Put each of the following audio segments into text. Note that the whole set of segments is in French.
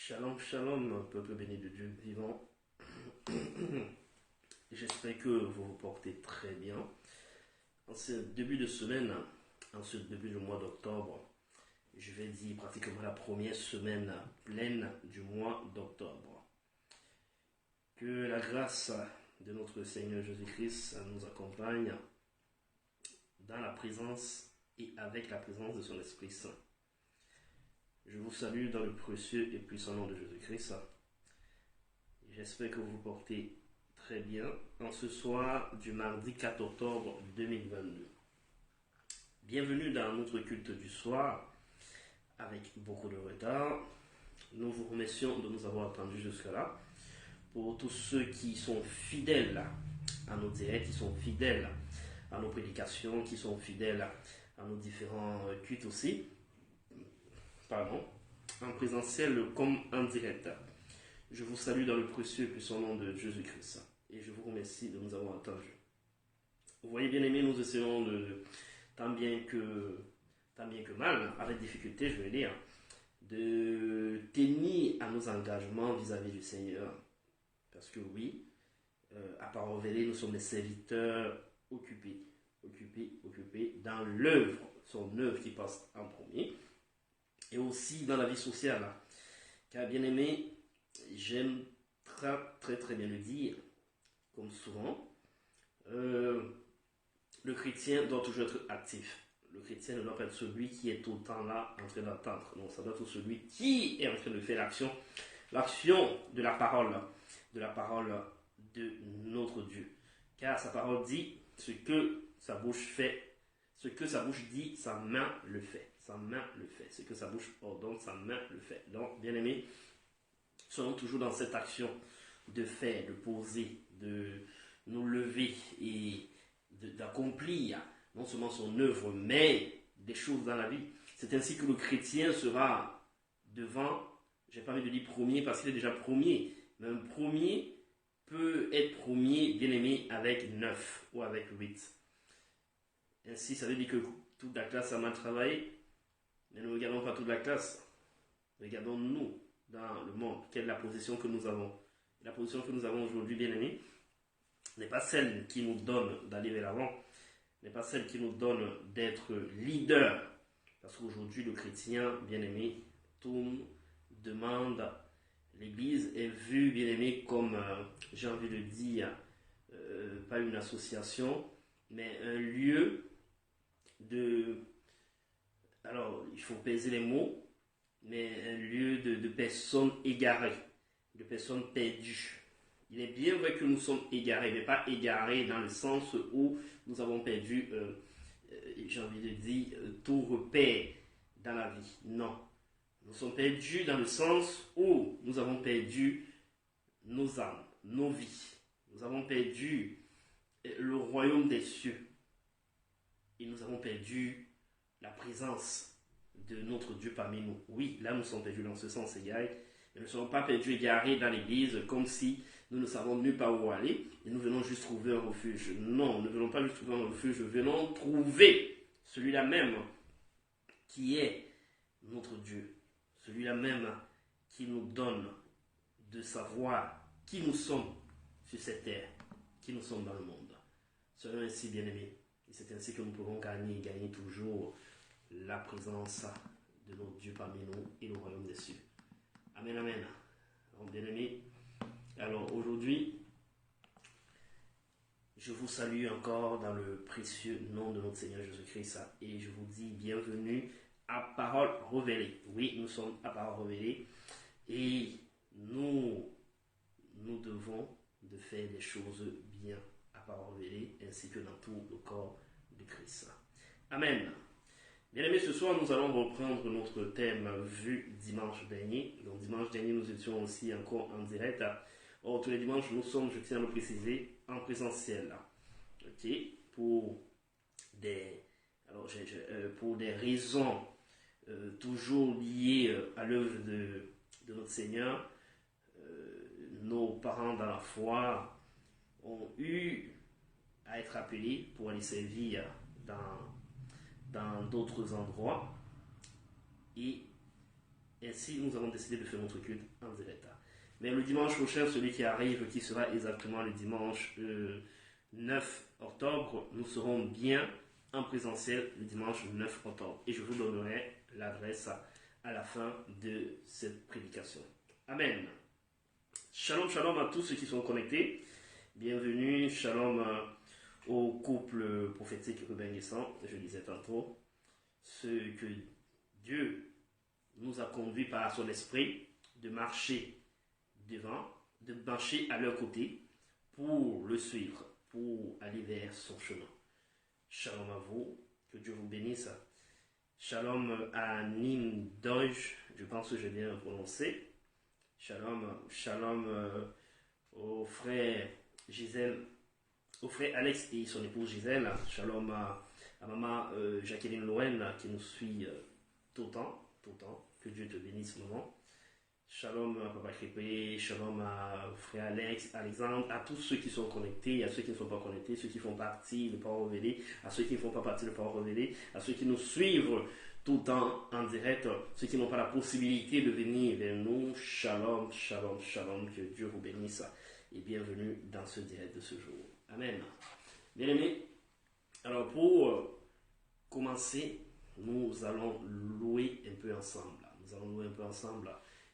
Shalom, shalom, peuple béni de Dieu vivant. J'espère que vous vous portez très bien. En ce début de semaine, en ce début du mois d'octobre, je vais dire pratiquement la première semaine pleine du mois d'octobre. Que la grâce de notre Seigneur Jésus-Christ nous accompagne dans la présence et avec la présence de son Esprit Saint. Je vous salue dans le précieux et puissant nom de Jésus-Christ. J'espère que vous vous portez très bien en ce soir du mardi 4 octobre 2022. Bienvenue dans notre culte du soir avec beaucoup de retard. Nous vous remercions de nous avoir attendus jusqu'à là. Pour tous ceux qui sont fidèles à nos directs, qui sont fidèles à nos prédications, qui sont fidèles à nos différents cultes aussi, en présentiel comme en direct. Je vous salue dans le précieux et puissant nom de Jésus-Christ et je vous remercie de nous avoir attendus. Vous voyez, bien aimés, nous essayons tant bien que mal, avec difficulté, je vais dire, de tenir à nos engagements vis-à-vis du Seigneur. Parce que oui, à part révéler, nous sommes des serviteurs occupés dans l'œuvre, son œuvre qui passe en premier. Et aussi dans la vie sociale. Car bien aimé, j'aime très bien le dire, comme souvent, le chrétien doit toujours être actif. Le chrétien ne doit pas être celui qui est tout le temps là en train d'attendre. Non, ça doit être celui qui est en train de faire l'action de la parole de notre Dieu. Car sa parole dit ce que sa bouche fait, ce que sa bouche dit, sa main le fait. Sa main le fait. Ce que sa bouche ordonne, sa main le fait. Donc, bien aimés, soyons toujours dans cette action de faire, de poser, de nous lever et d'accomplir non seulement son œuvre, mais des choses dans la vie. C'est ainsi que le chrétien sera devant, je n'ai pas envie de dire premier parce qu'il est déjà premier, mais un premier peut être premier, bien aimé, avec 9 ou avec 8. Ainsi, ça veut dire que toute la classe a mal travaillé. Mais ne regardons pas toute la classe. Regardons-nous dans le monde. Quelle est la position que nous avons? La position que nous avons aujourd'hui, bien aimés, n'est pas celle qui nous donne d'aller vers l'avant, n'est pas celle qui nous donne d'être leader. Parce qu'aujourd'hui, le chrétien, bien aimé, tourne, demande. L'Église est vue, bien aimé, comme, j'ai envie de dire, pas une association, mais un lieu de... Alors, il faut peser les mots, mais un lieu de personnes égarées, de personnes perdues. Il est bien vrai que nous sommes égarés, mais pas égarés dans le sens où nous avons perdu, j'ai envie de dire, tout repère dans la vie. Non. Nous sommes perdus dans le sens où nous avons perdu nos âmes, nos vies. Nous avons perdu le royaume des cieux. Et nous avons perdu la présence de notre Dieu parmi nous. Oui, là nous sommes perdus dans ce sens égaré, mais nous ne sommes pas perdus égarés dans l'église comme si nous ne savons nulle part où aller et nous venons juste trouver un refuge. Non, nous ne venons pas juste trouver un refuge, nous venons trouver celui-là même qui est notre Dieu, celui-là même qui nous donne de savoir qui nous sommes sur cette terre, qui nous sommes dans le monde. Soyons ainsi bien-aimés. Et c'est ainsi que nous pouvons gagner toujours la présence de notre Dieu parmi nous et le royaume des cieux. Amen, amen. Alors, bien-aimés, alors aujourd'hui, je vous salue encore dans le précieux nom de notre Seigneur Jésus-Christ et je vous dis bienvenue à Parole Révélée. Oui, nous sommes à Parole Révélée et nous devons de faire des choses bien à Parole Révélée ainsi que dans tout le corps de Christ. Amen. Bien aimés, ce soir nous allons reprendre notre thème vu dimanche dernier. Donc dimanche dernier nous étions aussi encore en direct. Or tous les dimanches nous sommes, je tiens à le préciser, en présentiel. Ok, pour des raisons toujours liées à l'œuvre de notre Seigneur, nos parents dans la foi ont eu à être appelés pour aller servir dans d'autres endroits et Ainsi, nous avons décidé de faire notre culte en direct. Mais le dimanche prochain, celui qui arrive, qui sera exactement le dimanche 9 octobre, nous serons bien en présentiel le dimanche 9 octobre. Et je vous donnerai l'adresse à la fin de cette prédication. Amen. Shalom, shalom à tous ceux qui sont connectés. Bienvenue, shalom au couple prophétique Ruben Guessant. Je disais tantôt, ce que Dieu nous a conduits par son esprit de marcher devant, de marcher à leur côté pour le suivre, pour aller vers son chemin. Shalom à vous, que Dieu vous bénisse. Shalom à Nim Doge, je pense que j'ai bien prononcé. Shalom au frère Gisèle, au frère Alex et son épouse Gisèle. Shalom à maman Jacqueline Loen qui nous suit tout le temps. Que Dieu te bénisse, maman. Shalom à Papa Crépé, shalom à frère Alex, Alexandre, à tous ceux qui sont connectés, à ceux qui ne sont pas connectés, ceux qui font partie de Parole Révélée, à ceux qui ne font pas partie de Parole Révélée, à ceux qui nous suivent tout le temps en direct, ceux qui n'ont pas la possibilité de venir vers nous. Shalom, shalom, shalom, que Dieu vous bénisse et bienvenue dans ce direct de ce jour. Amen. Bien aimés, alors pour commencer, nous allons louer un peu ensemble.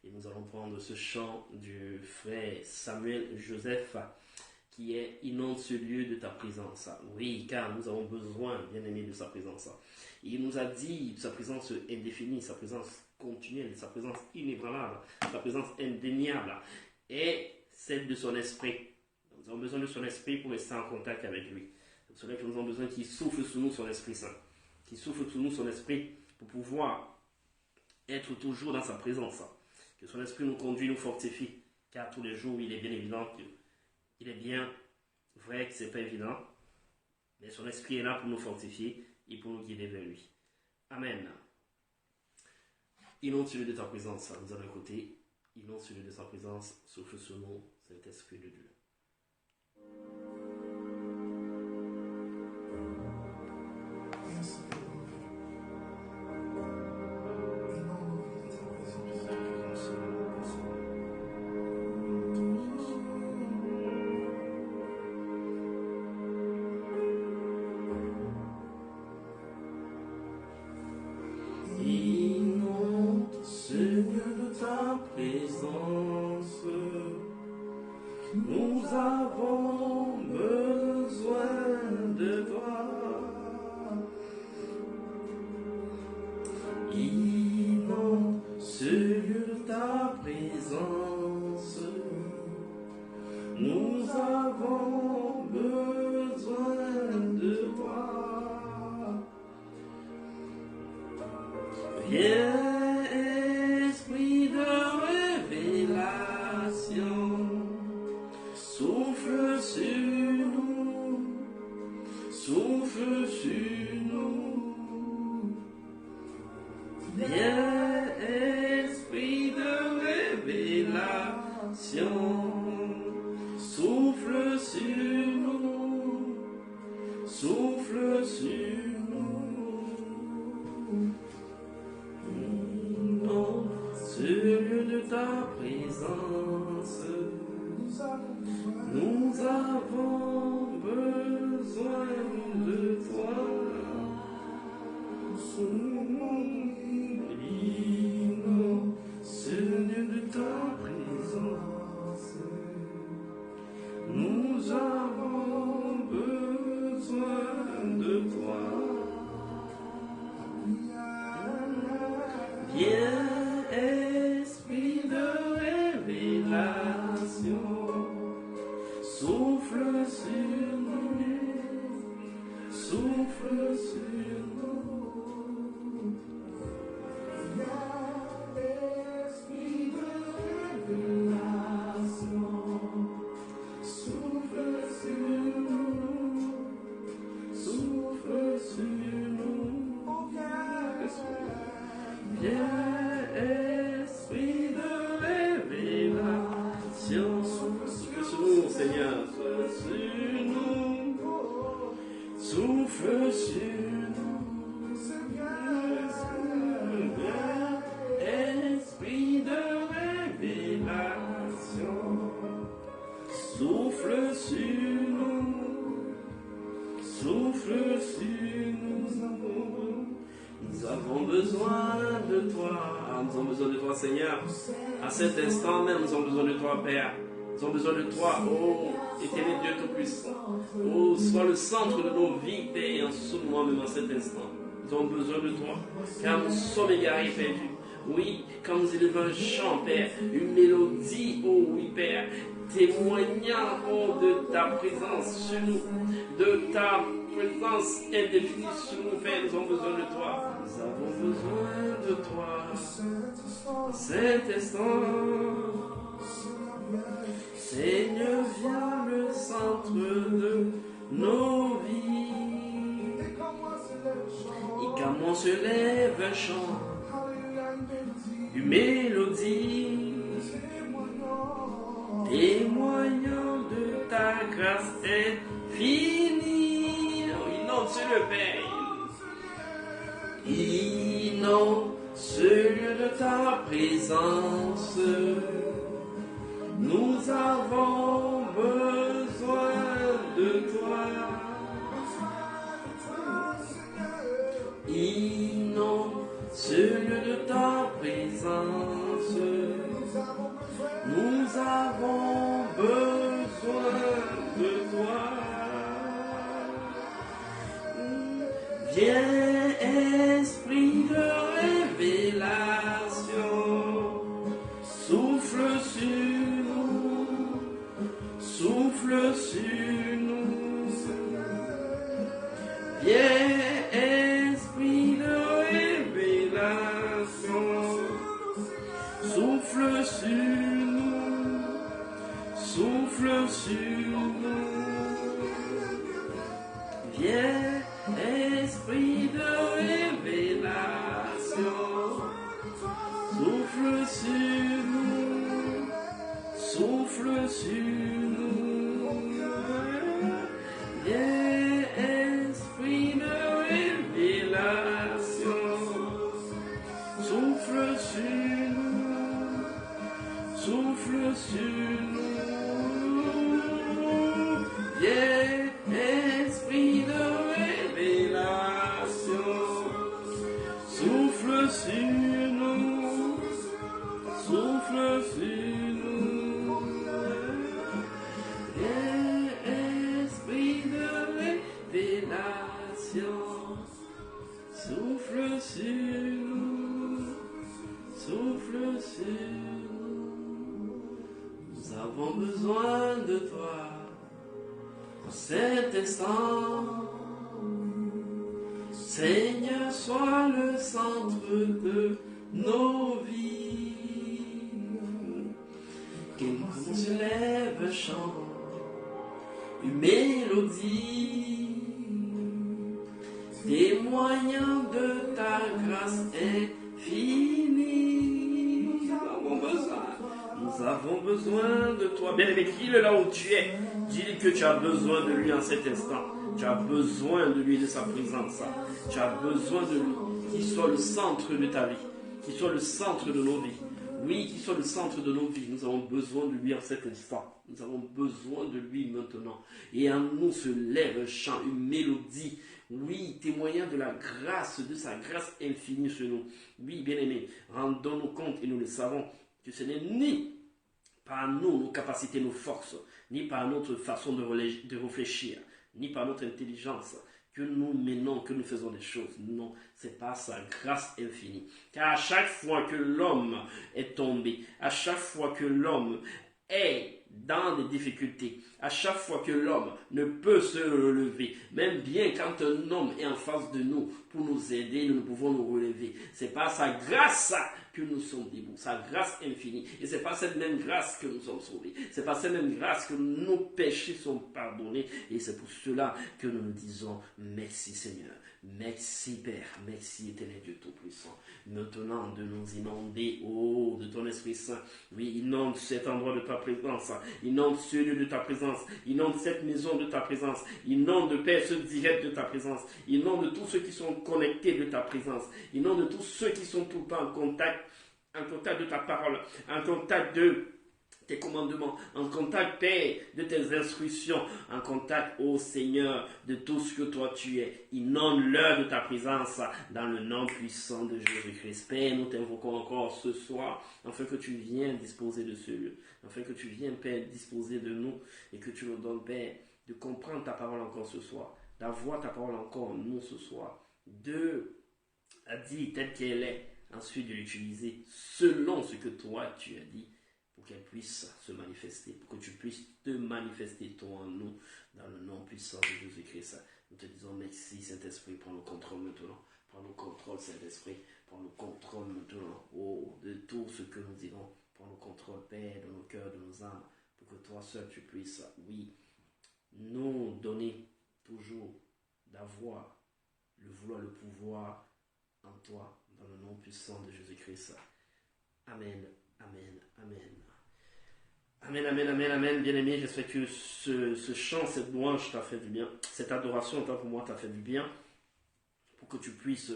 Et nous allons prendre ce chant du frère Samuel Joseph qui est « Inonde ce lieu de ta présence ». Oui, car nous avons besoin, bien aimé, de sa présence. Il nous a dit sa présence indéfinie, sa présence continuelle, sa présence inébranlable, sa présence indéniable et celle de son esprit. Nous avons besoin de son esprit pour rester en contact avec lui. C'est pour cela que nous avons besoin qu'il souffle sur nous son Esprit Saint. Qu'il souffle sur nous son esprit pour pouvoir être toujours dans sa présence. Que son esprit nous conduit, nous fortifie. Car tous les jours, il est bien évident qu'il est bien vrai que ce n'est pas évident. Mais son esprit est là pour nous fortifier et pour nous guider vers lui. Amen. Inonde celui de ta présence, nous allons écouter. Inonde celui de sa présence, souffle sur nous, cet esprit de Dieu. Nous avons besoin de toi. Inonde ce lieu de ta présence. Nous avons besoin de toi. Viens, esprit de révélation. Souffle sur nous, souffle sur nous. Viens, esprit de révélation, souffle sur nous, souffle sur nous. Inonde ce lieu de ta présence. Nous avons besoin de toi. Inonde ce lieu de ta présence. Nous avons besoin de toi. Viens, esprit de révélation. Souffle sur nous, souffle sur nous. Esprit de révélation, souffle sur nous, souffle sur nous. Viens, esprit de révélation, souffle sur nous, Seigneur, souffle sur nous, souffle sur nous, Seigneur, esprit avons besoin de toi. Nous avons besoin de toi, Seigneur. À cet instant même, nous avons besoin de toi, Père. Nous avons besoin de toi, oh éternel Dieu Tout-Puissant. Oh, sois le centre de nos vies, Père, en ce moment même, à cet instant. Nous avons besoin de toi, car nous sommes égarés, perdus. Oui, quand nous élevons un chant, Père, une mélodie, oh oui, Père, témoignant, oh, de ta présence sur nous, de ta présence indéfinie sur nous, Père, nous avons besoin de toi. Nous avons besoin de toi. Cet instant, Seigneur, viens le centre de nos vies. Et qu'à moi se lève un chant, une mélodie, témoignant de ta grâce infinie. Inonde sur le Père, inonde celui de ta présence. Nous avons besoin de toi. Inonde celui de ta présence. Nous avons besoin de toi. Viens, esprit de révélation, souffle sur nous, souffle sur nous. Viens, esprit de révélation, souffle sur nous, souffle sur nous. Viens, esprit de révélation, souffle sur nous, souffle sur nous. Viens, esprit de révélation, souffle sur nous, souffle sur nous. Viens, esprit de révélation, souffle sur nous, souffle sur nous. Viens, esprit de révélation, souffle sur nous, souffle sur nous. Nous avons besoin de toi en cet instant. Seigneur, sois le centre de nos vies. Qu'on se lève un chant, une mélodie, témoignant de ta grâce infinie. Nous avons besoin de toi. Bien-aimé, dis-le là où tu es. Dis-lui que tu as besoin de lui en cet instant. Tu as besoin de lui, de sa présence. Tu as besoin de lui. Qu'il soit le centre de ta vie. Qu'il soit le centre de nos vies. Oui, qu'il soit le centre de nos vies. Nous avons besoin de lui en cet instant. Nous avons besoin de lui maintenant. Et en nous se lève un chant, une mélodie. Oui, témoignant de la grâce, de sa grâce infinie sur nous. Oui, bien-aimés, rendons-nous compte et nous le savons que ce n'est ni par nous, nos capacités, nos forces, ni par notre façon de réfléchir, ni par notre intelligence, que nous menons, que nous faisons des choses. Non, c'est par sa grâce infinie. Car à chaque fois que l'homme est tombé, à chaque fois que l'homme est dans des difficultés, à chaque fois que l'homme ne peut se relever, même bien quand un homme est en face de nous pour nous aider, nous pouvons nous relever. C'est par sa grâce que nous sommes debout, sa grâce infinie. Et c'est par cette même grâce que nous sommes sauvés. C'est par cette même grâce que nos péchés sont pardonnés. Et c'est pour cela que nous nous disons merci Seigneur. Merci Père, merci éternel Dieu Tout-Puissant. Maintenant de nous inonder, oh, de ton Esprit Saint. Oui, inonde cet endroit de ta présence, inonde ce lieu de ta présence, inonde cette maison de ta présence, inonde Père ce direct de ta présence, inonde tous ceux qui sont connectés de ta présence, inonde tous ceux qui sont tout le temps en contact de ta parole, en contact de tes commandements, en contact, Père, de tes instructions, en contact, ô Seigneur, de tout ce que toi tu es. Inonde-leur de ta présence dans le nom puissant de Jésus-Christ. Père, nous t'invoquons encore ce soir, afin que tu viennes disposer de ce lieu, afin que tu viennes, Père, disposer de nous, et que tu nous donnes, Père, de comprendre ta parole encore ce soir, d'avoir ta parole encore en nous ce soir, de la dire telle qu'elle est, ensuite de l'utiliser selon ce que toi tu as dit, pour qu'elle puisse se manifester, pour que tu puisses te manifester toi en nous, dans le nom puissant de Jésus-Christ. Nous te disons merci Saint-Esprit, prends le contrôle maintenant, prends le contrôle Saint-Esprit, prends le contrôle maintenant, oh, de tout ce que nous dirons, prends le contrôle Père de nos cœurs, de nos âmes, pour que toi seul tu puisses, oui, nous donner toujours d'avoir le vouloir, le pouvoir en toi, dans le nom puissant de Jésus-Christ. Amen, amen, amen. Amen, amen, amen, amen. Bien-aimé, j'espère que ce chant, cette louange t'a fait du bien. Cette adoration, autant pour moi, t'a fait du bien. Pour que tu puisses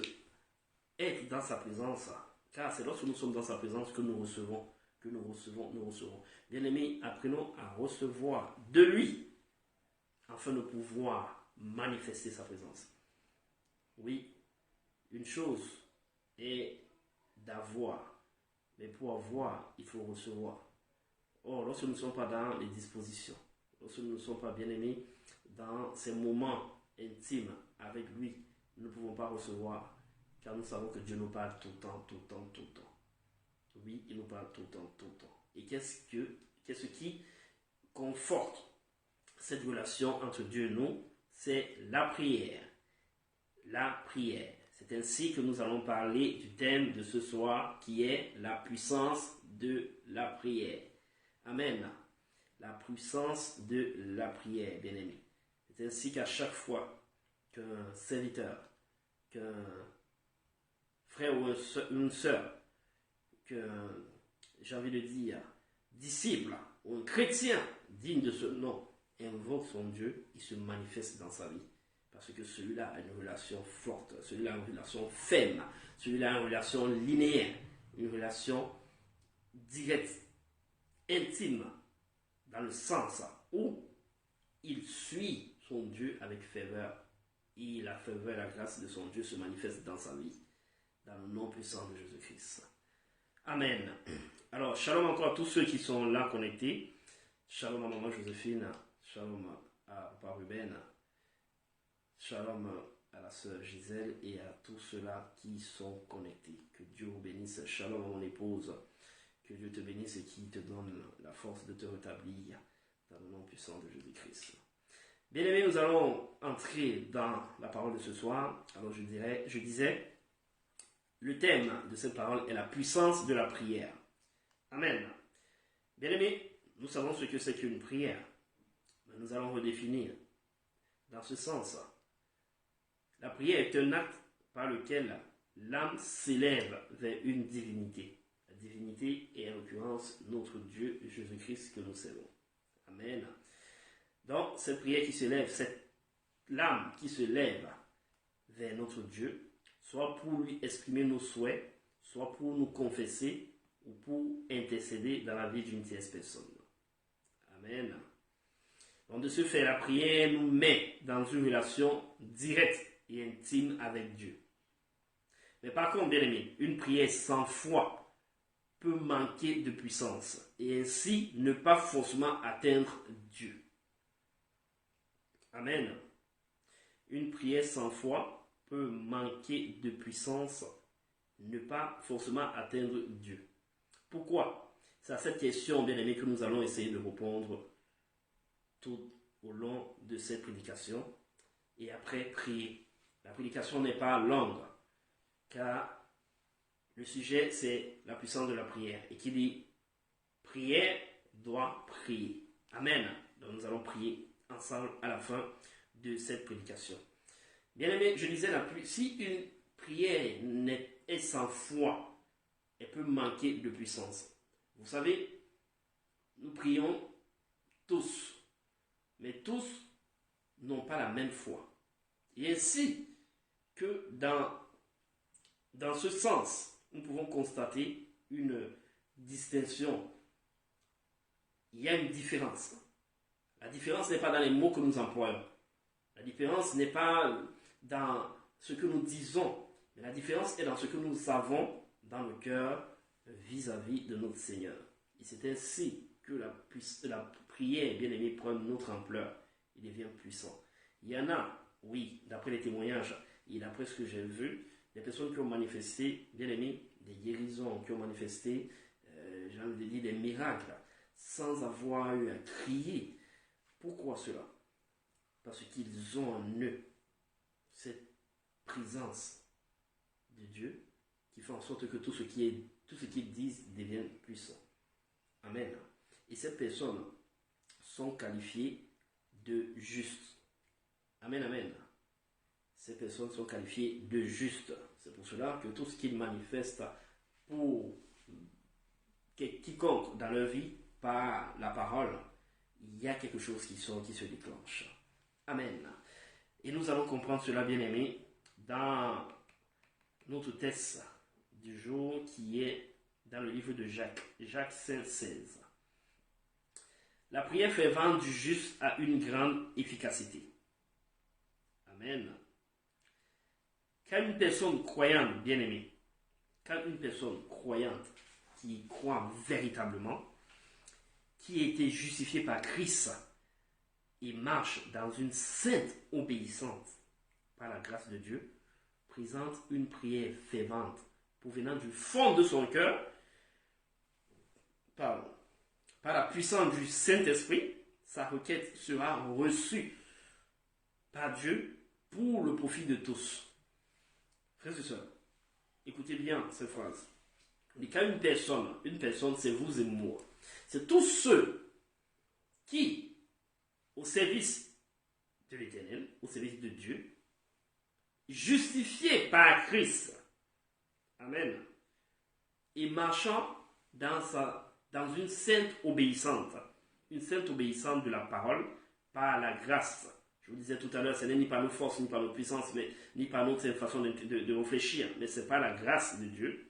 être dans sa présence. Car c'est lorsque nous sommes dans sa présence que nous recevons. Que nous recevons, nous recevons. Bien-aimé, apprenons à recevoir de lui, afin de pouvoir manifester sa présence. Oui, une chose est d'avoir. Mais pour avoir, il faut recevoir. Or, lorsque nous ne sommes pas dans les dispositions, lorsque nous ne sommes pas bien aimés dans ces moments intimes avec lui, nous ne pouvons pas recevoir, car nous savons que Dieu nous parle tout le temps, tout le temps, tout le temps. Oui, il nous parle tout le temps, tout le temps. Et qu'est-ce qui conforte cette relation entre Dieu et nous? C'est la prière. La prière. C'est ainsi que nous allons parler du thème de ce soir qui est la puissance de la prière. Amen. La puissance de la prière, bien-aimé. C'est ainsi qu'à chaque fois qu'un serviteur, qu'un frère ou une sœur, qu'un, j'ai envie de dire, disciple ou un chrétien digne de ce nom invoque son Dieu, il se manifeste dans sa vie. Parce que celui-là a une relation forte, celui-là a une relation ferme, celui-là a une relation linéaire, une relation directe, intime, dans le sens où il suit son Dieu avec ferveur. Et la ferveur et la grâce de son Dieu se manifestent dans sa vie, dans le nom puissant de Jésus-Christ. Amen. Alors, shalom encore à tous ceux qui sont là connectés. Shalom à maman Joséphine, shalom à papa Ruben, shalom à la sœur Gisèle et à tous ceux-là qui sont connectés. Que Dieu vous bénisse. Shalom à mon épouse. Que Dieu te bénisse et qui te donne la force de te rétablir dans le nom puissant de Jésus-Christ. Bien aimés, nous allons entrer dans la parole de ce soir. Alors je disais, le thème de cette parole est la puissance de la prière. Amen. Bien aimés, nous savons ce que c'est qu'une prière. Mais nous allons redéfinir dans ce sens. La prière est un acte par lequel l'âme s'élève vers une divinité. La divinité est en l'occurrence notre Dieu, Jésus-Christ, que nous servons. Amen. Donc, cette prière qui se lève, cette l'âme qui se lève vers notre Dieu, soit pour lui exprimer nos souhaits, soit pour nous confesser, ou pour intercéder dans la vie d'une tierce personne. Amen. Donc, de ce fait, la prière nous met dans une relation directe et intime avec Dieu. Mais par contre, bien aimé, une prière sans foi peut manquer de puissance et ainsi ne pas forcément atteindre Dieu. Amen. Une prière sans foi peut manquer de puissance, ne pas forcément atteindre Dieu. Pourquoi? C'est à cette question, bien aimé, que nous allons essayer de répondre tout au long de cette prédication et après prier. La prédication n'est pas longue car le sujet, c'est la puissance de la prière. Et qui dit prière doit prier. Amen. Donc nous allons prier ensemble à la fin de cette prédication. Bien aimé, je disais, si une prière est sans foi, elle peut manquer de puissance. Vous savez, nous prions tous, mais tous n'ont pas la même foi. Et ainsi que dans ce sens, nous pouvons constater une distinction il y a une différence. La différence n'est pas dans les mots que nous employons. La différence n'est pas dans ce que nous disons, mais la différence est dans ce que nous avons dans le cœur vis-à-vis de notre Seigneur. Et c'est ainsi que la prière, bien aimé, prend une autre ampleur. Il devient puissant. Il y en a, oui, d'après les témoignages et d'après ce que j'ai vu, des personnes qui ont manifesté, bien aimé, des guérisons, qui ont manifesté, j'ai envie de dire, des miracles, sans avoir eu à crier. Pourquoi cela? Parce qu'ils ont en eux cette présence de Dieu qui fait en sorte que tout ce qu'ils disent devienne puissant. Amen. Et ces personnes sont qualifiées de justes. Amen, amen. Ces personnes sont qualifiées de justes. C'est pour cela que tout ce qu'ils manifestent pour quiconque dans leur vie, par la parole, il y a quelque chose qui se déclenche. Amen. Et nous allons comprendre cela, bien aimé, dans notre texte du jour qui est dans le livre de Jacques, Jacques 5,16. La prière fervente du juste a une grande efficacité. Amen. Quand une personne croyante, bien aimée, quand une personne croyante qui croit véritablement, qui a été justifiée par Christ et marche dans une sainte obéissance par la grâce de Dieu, présente une prière fervente provenant du fond de son cœur, par la puissance du Saint-Esprit, sa requête sera reçue par Dieu pour le profit de tous. Frères et sœurs, écoutez bien cette phrase. Et quand une personne, c'est vous et moi. C'est tous ceux qui, au service de l'Éternel, au service de Dieu, justifiés par Christ, amen, et marchant dans une sainte obéissance de la parole, par la grâce. Je vous disais tout à l'heure, ce n'est ni par nos forces, ni par nos puissances, mais ni par notre façon de réfléchir, mais c'est par la grâce de Dieu.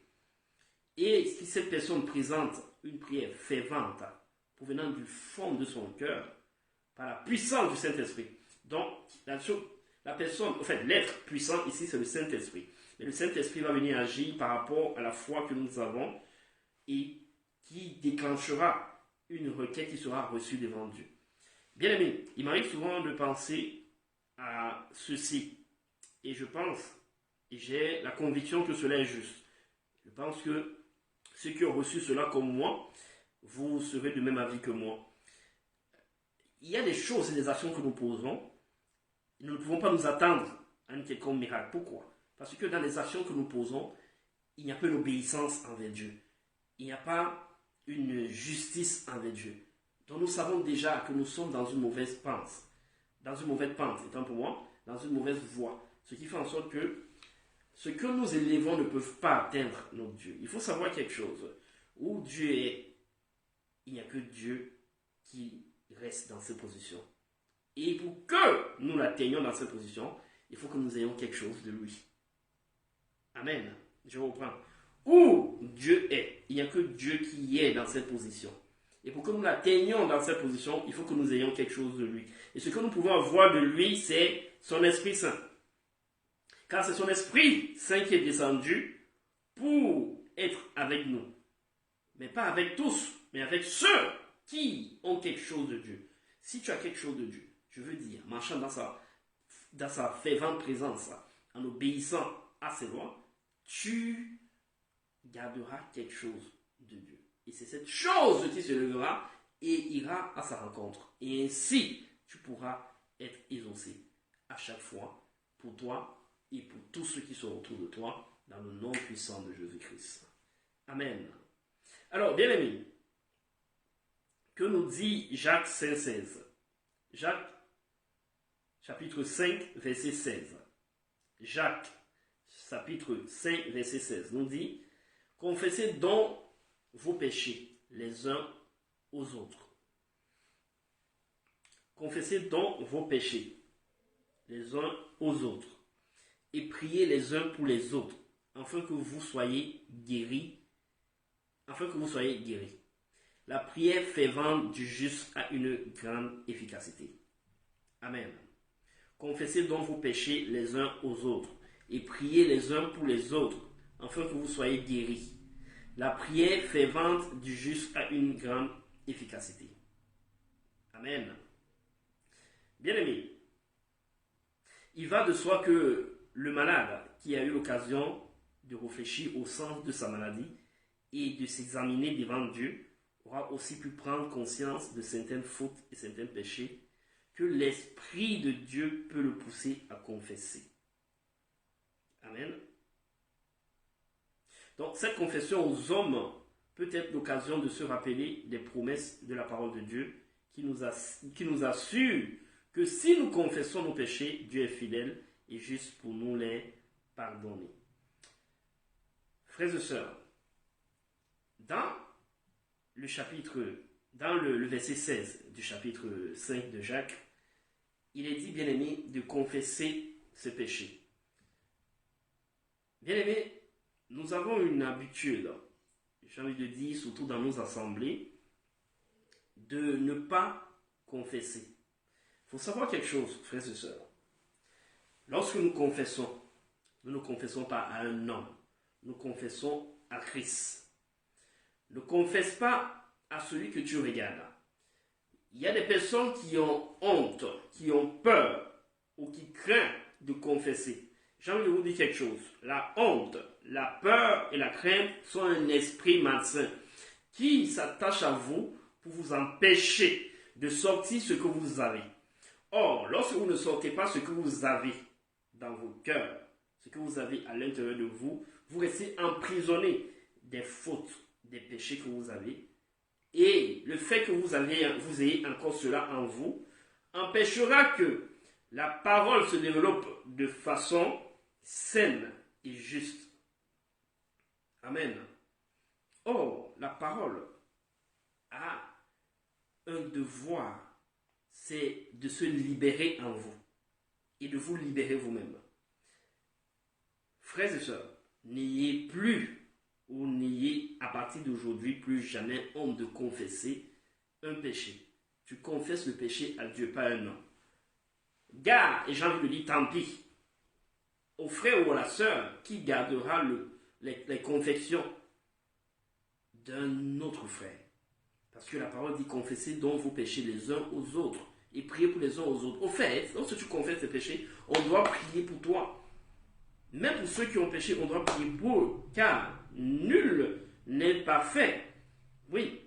Et si cette personne présente une prière fervente, provenant du fond de son cœur, par la puissance du Saint-Esprit. Donc, la personne, en fait, l'être puissant ici, c'est le Saint-Esprit. Mais le Saint-Esprit va venir agir par rapport à la foi que nous avons et qui déclenchera une requête qui sera reçue devant Dieu. Bien aimé, il m'arrive souvent de penser à ceci. Et je pense, et j'ai la conviction que cela est juste. Je pense que ceux qui ont reçu cela comme moi, vous serez du même avis que moi. Il y a des choses et des actions que nous posons. Nous ne pouvons pas nous attendre à un quelconque miracle. Pourquoi? Parce que dans les actions que nous posons, il n'y a pas l'obéissance envers Dieu. Il n'y a pas une justice envers Dieu. Donc nous savons déjà que nous sommes dans une mauvaise pente. Dans une mauvaise pente, étant pour moi, dans une mauvaise voie. Ce qui fait en sorte que ce que nous élevons ne peuvent pas atteindre notre Dieu. Il faut savoir quelque chose. Où Dieu est, il n'y a que Dieu qui reste dans cette position. Et pour que nous l'atteignions dans cette position, il faut que nous ayons quelque chose de lui. Amen. Je reprends. Où Dieu est, il n'y a que Dieu qui est dans cette position. Et pour que nous l'atteignions dans cette position, il faut que nous ayons quelque chose de lui. Et ce que nous pouvons avoir de lui, c'est son Esprit Saint. Car c'est son Esprit Saint qui est descendu pour être avec nous. Mais pas avec tous, mais avec ceux qui ont quelque chose de Dieu. Si tu as quelque chose de Dieu, je veux dire, marchant dans sa fervente présence, en obéissant à ses lois, tu garderas quelque chose de Dieu. Et c'est cette chose qui se lèvera et ira à sa rencontre. Et ainsi, tu pourras être exaucé à chaque fois pour toi et pour tous ceux qui sont autour de toi, dans le nom puissant de Jésus-Christ. Amen. Alors, bien aimés, que nous dit Jacques 5,16? Jacques, chapitre 5, verset 16. Jacques, chapitre 5, verset 16, nous dit: confessez donc vos péchés les uns aux autres. Confessez donc vos péchés les uns aux autres et priez les uns pour les autres, afin que vous soyez guéris. La prière fervente du juste a une grande efficacité. Amen. Confessez donc vos péchés les uns aux autres et priez les uns pour les autres, afin que vous soyez guéris. La prière fervente du juste a une grande efficacité. Amen. Bien-aimés, il va de soi que le malade qui a eu l'occasion de réfléchir au sens de sa maladie et de s'examiner devant Dieu aura aussi pu prendre conscience de certaines fautes et certains péchés que l'Esprit de Dieu peut le pousser à confesser. Amen. Donc cette confession aux hommes peut être l'occasion de se rappeler des promesses de la parole de Dieu qui nous assure que si nous confessons nos péchés, Dieu est fidèle et juste pour nous les pardonner. Frères et sœurs, dans le verset 16 du chapitre 5 de Jacques, il est dit, bien-aimé, de confesser ce péché. Bien-aimé, nous avons une habitude, j'ai envie de dire, surtout dans nos assemblées, de ne pas confesser. Il faut savoir quelque chose, frères et sœurs. Lorsque nous confessons, nous ne confessons pas à un homme, nous confessons à Christ. Ne confesse pas à celui que tu regardes. Il y a des personnes qui ont honte, qui ont peur ou qui craignent de confesser. J'ai envie de vous dire quelque chose. La honte, la peur et la crainte sont un esprit malsain qui s'attache à vous pour vous empêcher de sortir ce que vous avez. Or, lorsque vous ne sortez pas ce que vous avez dans vos cœurs, ce que vous avez à l'intérieur de vous, vous restez emprisonné des fautes, des péchés que vous avez. Et le fait que vous ayez encore cela en vous empêchera que la parole se développe de façon saine et juste. Amen. Or, la parole a un devoir, c'est de se libérer en vous et de vous libérer vous-même. Frères et sœurs, n'ayez plus ou n'ayez à partir d'aujourd'hui plus jamais honte de confesser un péché. Tu confesses le péché à Dieu, pas à un homme. Garde, et j'ai envie de dire tant pis, au frère ou à la sœur qui gardera les confessions d'un autre frère. Parce que la parole dit confessez donc vos péchés les uns aux autres et priez pour les uns aux autres. Au fait, lorsque tu confesses tes péchés, on doit prier pour toi. Même pour ceux qui ont péché, on doit prier pour eux, car nul n'est parfait. Oui,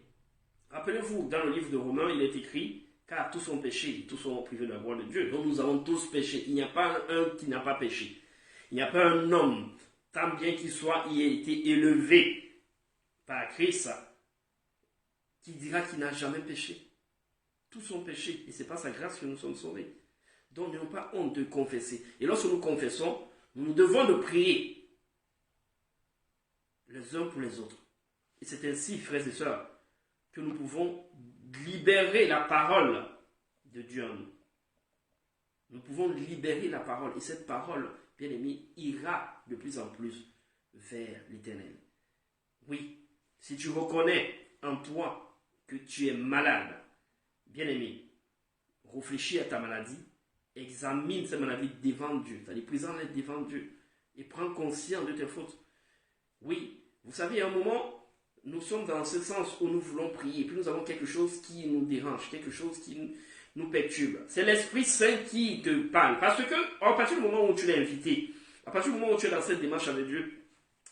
rappelez-vous, dans le livre de Romains, il est écrit, car tous ont péché, tous sont privés de la gloire de Dieu. Donc nous avons tous péché. Il n'y a pas un qui n'a pas péché. Il n'y a pas un homme, tant bien qu'il soit, il a été élevé par Christ, qui dira qu'il n'a jamais péché. Tous ont péché, et c'est par sa grâce que nous sommes sauvés. Donc n'ayons pas honte de confesser. Et lorsque nous confessons, nous devons de prier les uns pour les autres. Et c'est ainsi, frères et sœurs, que nous pouvons libérer la parole de Dieu en nous. Nous pouvons libérer la parole. Et cette parole, bien aimée, ira de plus en plus vers l'Éternel. Oui, si tu reconnais en toi que tu es malade, bien aimé, réfléchis à ta maladie, examine cette maladie devant Dieu, c'est-à-dire présente-les devant Dieu et prends conscience de tes fautes. Oui, vous savez, à un moment, nous sommes dans ce sens où nous voulons prier, puis nous avons quelque chose qui nous dérange, quelque chose qui nous perturbe. C'est l'Esprit Saint qui te parle, parce que à partir du moment où tu l'as invité, à partir du moment où tu es dans cette démarche avec Dieu,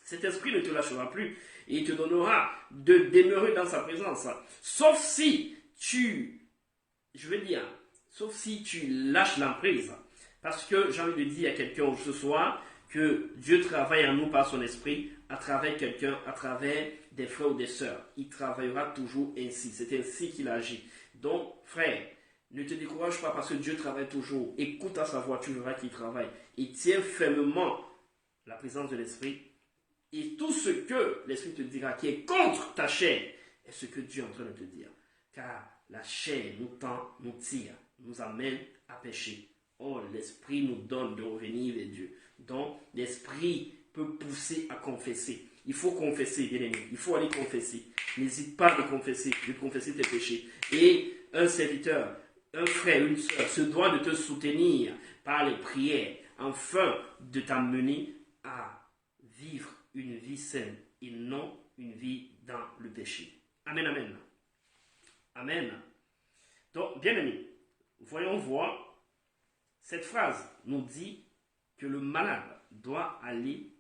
cet esprit ne te lâchera plus et il te donnera de demeurer dans sa présence. Sauf si sauf si tu lâches l'emprise. Parce que j'ai envie de dire à quelqu'un ce soir que Dieu travaille en nous par son esprit, à travers quelqu'un, à travers des frères ou des sœurs. Il travaillera toujours ainsi. C'est ainsi qu'il agit. Donc, frère, ne te décourage pas parce que Dieu travaille toujours. Écoute à sa voix, tu verras qu'il travaille. Et tiens fermement la présence de l'esprit. Et tout ce que l'esprit te dira qui est contre ta chair est ce que Dieu est en train de te dire. Car la chair nous tend, nous tire, nous amène à pécher. Or, l'esprit nous donne de revenir vers Dieu. Donc, l'esprit peut pousser à confesser. Il faut confesser, bien aimé. Il faut aller confesser. N'hésite pas à confesser tes péchés. Et un serviteur, un frère, une soeur se doit de te soutenir par les prières afin de t'amener à vivre une vie saine et non une vie dans le péché. Amen, amen. Amen. Donc, bien aimé, voyons voir, cette phrase nous dit que le malade doit aller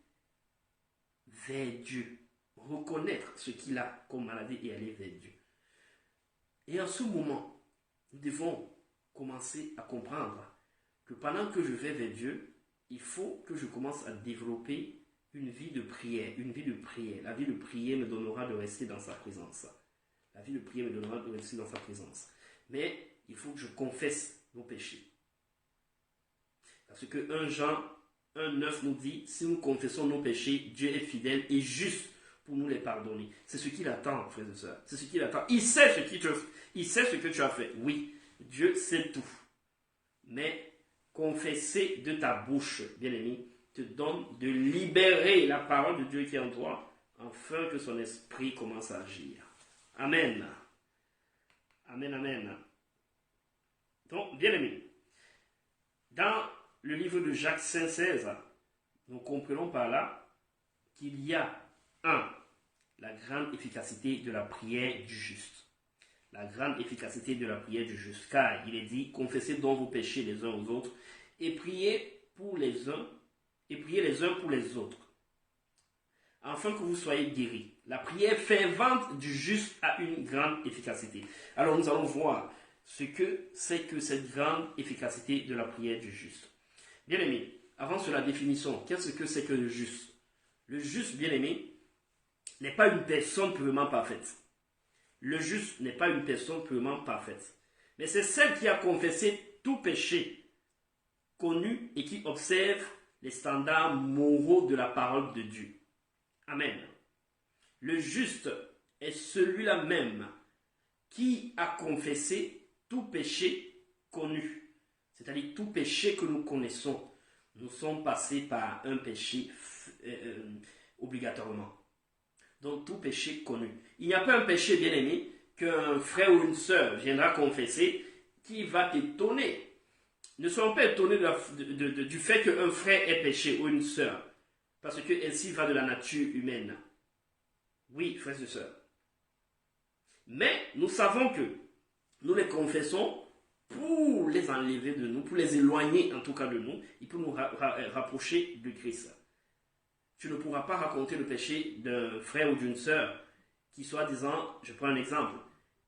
vers Dieu, reconnaître ce qu'il a comme maladie et aller vers Dieu. Et en ce moment, nous devons commencer à comprendre que pendant que je vais vers Dieu, il faut que je commence à développer une vie de prière, une vie de prière. La vie de prière me donnera de rester dans sa présence. La vie de prière me donnera de rester dans sa présence. Mais il faut que je confesse nos péchés. Parce que 1 Jean 1,9 nous dit, si nous confessons nos péchés, Dieu est fidèle et juste pour nous les pardonner. C'est ce qu'il attend, frères et sœurs. C'est ce qu'il attend. Il sait ce que tu as fait. Oui, Dieu sait tout. Mais confesser de ta bouche, bien-aimé, te donne de libérer la parole de Dieu qui est en toi, afin que son esprit commence à agir. Amen. Amen, amen. Donc, bien-aimé, dans le livre de Jacques 5,16, nous comprenons par là qu'il y a la grande efficacité de la prière du juste. La grande efficacité de la prière du juste. Car il est dit, confessez donc vos péchés les uns aux autres et priez les uns pour les autres, afin que vous soyez guéris. La prière fervente du juste a une grande efficacité. Alors nous allons voir ce que c'est que cette grande efficacité de la prière du juste. Bien-aimé, avant sur la définition, qu'est-ce que c'est que le juste? Le juste, bien-aimé, n'est pas une personne purement parfaite. Le juste n'est pas une personne purement parfaite. Mais c'est celle qui a confessé tout péché connu et qui observe les standards moraux de la parole de Dieu. Amen. Le juste est celui-là même qui a confessé tout péché connu. C'est-à-dire tout péché que nous connaissons. Nous sommes passés par un péché obligatoirement. Donc tout péché connu. Il n'y a pas un péché, bien aimé, qu'un frère ou une sœur viendra confesser qui va t'étonner. Ne soyons pas étonnés du fait qu'un frère ait péché ou une sœur. Parce que ainsi va de la nature humaine. Oui, frères et sœurs. Mais nous savons que nous les confessons pour les enlever de nous, pour les éloigner en tout cas de nous, et pour nous rapprocher de Christ. Tu ne pourras pas raconter le péché d'un frère ou d'une sœur qui soit disant, je prends un exemple,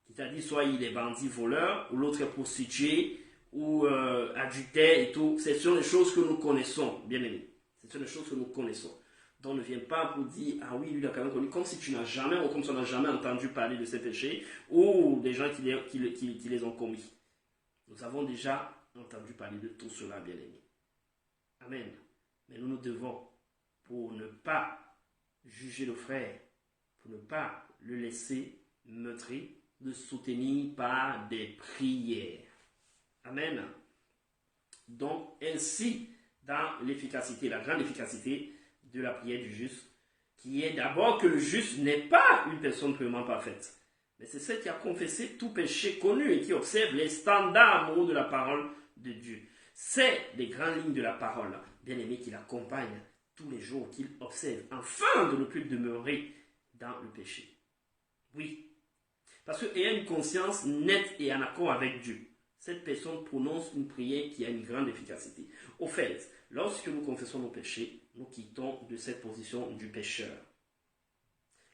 qui t'a dit soit il est bandit voleur, ou l'autre est prostitué, ou adultère et tout. Ce sont les choses que nous connaissons, bien aimés. Ce sont les choses que nous connaissons. Donc ne viens pas pour dire, ah oui, lui il a quand même connu, comme si tu n'as jamais, ou comme si on n'a jamais entendu parler de ces péchés, ou des gens qui les ont commis. Nous avons déjà entendu parler de tout cela, bien aimés. Amen. Mais nous devons, pour ne pas juger le frère, pour ne pas le laisser meurtrir, le soutenir par des prières. Amen. Donc, ainsi, dans l'efficacité, la grande efficacité de la prière du juste, qui est d'abord que le juste n'est pas une personne purement parfaite, mais c'est celle qui a confessé tout péché connu et qui observe les standards moraux de la parole de Dieu. C'est les grandes lignes de la parole, bien aimé, qui l'accompagnent tous les jours, qu'il observe, afin de ne plus demeurer dans le péché. Oui, parce qu'ayant une conscience nette et en accord avec Dieu, cette personne prononce une prière qui a une grande efficacité. Au fait, lorsque nous confessons nos péchés, nous quittons de cette position du pécheur.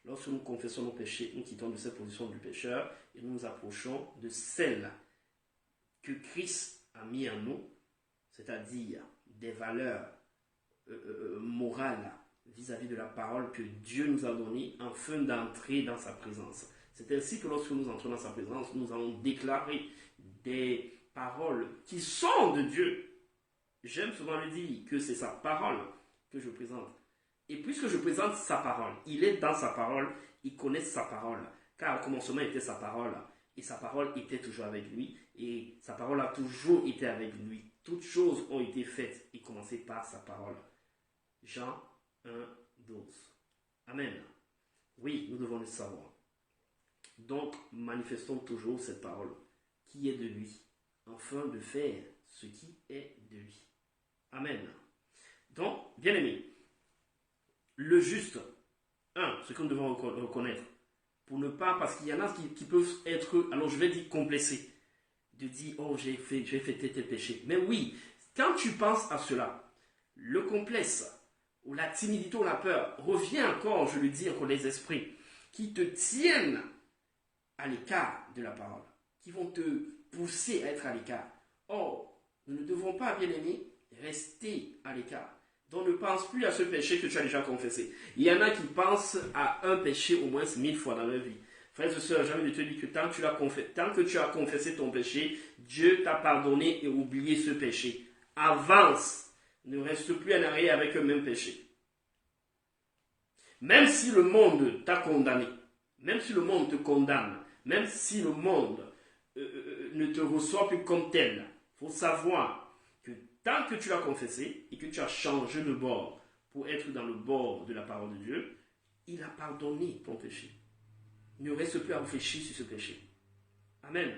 Lorsque nous confessons nos péchés, nous quittons de cette position du pécheur et nous nous approchons de celle que Christ a mis en nous, c'est-à-dire des valeurs morales vis-à-vis de la parole que Dieu nous a donnée afin d'entrer dans sa présence. C'est ainsi que lorsque nous entrons dans sa présence, nous allons déclarer des paroles qui sont de Dieu. J'aime souvent le dire que c'est sa parole que je présente. Et puisque je présente sa parole, il est dans sa parole, il connaît sa parole. Car au commencement était sa parole, et sa parole était toujours avec lui, et sa parole a toujours été avec lui. Toutes choses ont été faites et commencé par sa parole. Jean 1, 12. Amen. Oui, nous devons le savoir. Donc, manifestons toujours cette parole qui est de lui, afin de faire ce qui est de lui. Amen. Donc, bien aimé, le juste, ce que nous devons reconnaître, pour ne pas, parce qu'il y en a qui peuvent être, alors je vais dire complexés, de dire, oh j'ai fait tel péché. Mais oui, quand tu penses à cela, le complexe, ou la timidité ou la peur, revient encore, je le dis encore, les esprits qui te tiennent à l'écart de la parole, qui vont te pousser à être à l'écart. Or, nous ne devons pas, bien aimés, rester à l'écart. Donc ne pense plus à ce péché que tu as déjà confessé. Il y en a qui pensent à un péché au moins 1000 fois dans leur vie. Frères et sœurs, j'ai envie de te dire que tant que tu as confessé ton péché, Dieu t'a pardonné et oublié ce péché. Avance. Ne reste plus en arrière avec le même péché. Même si le monde t'a condamné, même si le monde te condamne, même si le monde ne te reçoit plus comme tel, il faut savoir que tant que tu l'as confessé et que tu as changé de bord pour être dans le bord de la parole de Dieu, il a pardonné ton péché. Ne reste plus à réfléchir sur ce péché. Amen.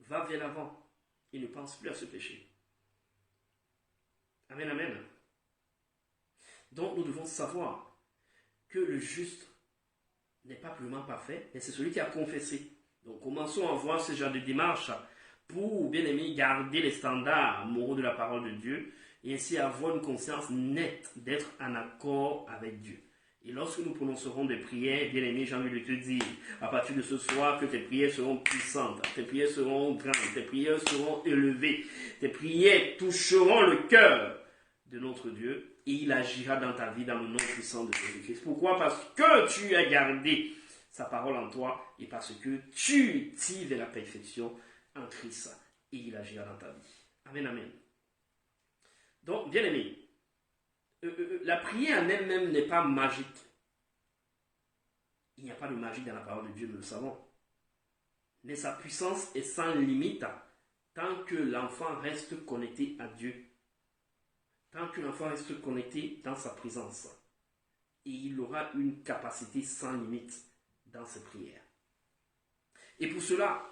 Va vers l'avant et ne pense plus à ce péché. Amen, amen. Donc nous devons savoir que le juste n'est pas purement parfait, mais c'est celui qui a confessé. Donc commençons à voir ce genre de démarche pour, bien aimé, garder les standards moraux de la parole de Dieu et ainsi avoir une conscience nette d'être en accord avec Dieu. Et lorsque nous prononcerons des prières, bien aimé, j'ai envie de te dire, à partir de ce soir, que tes prières seront puissantes, tes prières seront grandes, tes prières seront élevées, tes prières toucheront le cœur de notre Dieu et il agira dans ta vie dans le nom puissant de Jésus-Christ. Pourquoi? Parce que tu as gardé sa parole en toi et parce que tu tires vers la perfection en Christ et il agira dans ta vie. Amen, amen. Donc, bien aimé, la prière en elle-même n'est pas magique. Il n'y a pas de magie dans la parole de Dieu, nous le savons. Mais sa puissance est sans limite tant que l'enfant reste connecté à Dieu. Tant que l'enfant reste connecté dans sa présence. Et il aura une capacité sans limite dans ses prières. Et pour cela,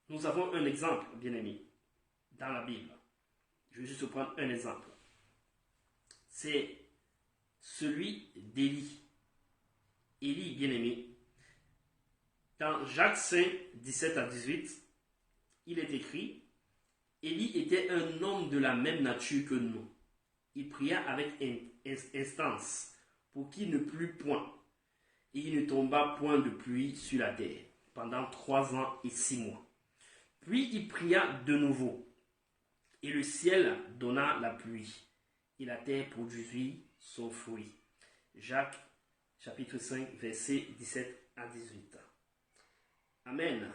nous avons un exemple, bien aimé, dans la Bible. Je vais juste prendre un exemple. C'est celui d'Élie. Élie, bien aimé. Dans Jacques 5, 17 à 18, il est écrit, Élie était un homme de la même nature que nous. Il pria avec instance pour qu'il ne plût point. Et il ne tomba point de pluie sur la terre pendant 3 ans et 6 mois. Puis il pria de nouveau. Et le ciel donna la pluie. Et la terre produisit son fruit. Jacques chapitre 5, versets 17 à 18. Amen.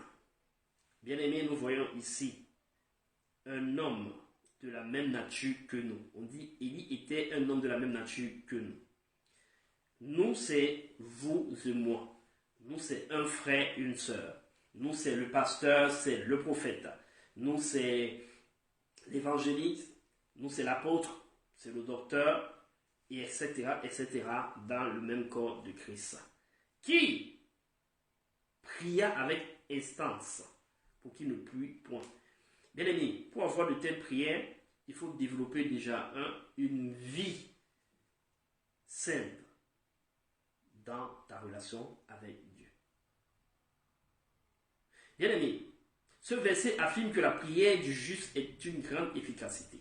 Bien-aimés, nous voyons ici un homme de la même nature que nous. On dit Élie était un homme de la même nature que nous. Nous, c'est vous et moi. Nous, c'est un frère, une sœur. Nous, c'est le pasteur, c'est le prophète. Nous, c'est l'évangéliste. Nous, c'est l'apôtre, c'est le docteur, et etc., dans le même corps de Christ. Qui pria avec instance pour qu'il ne plût point. Bien aimé, pour avoir de telles prières, il faut développer déjà une vie sainte dans ta relation avec Dieu. Bien aimé, ce verset affirme que la prière du juste est une grande efficacité.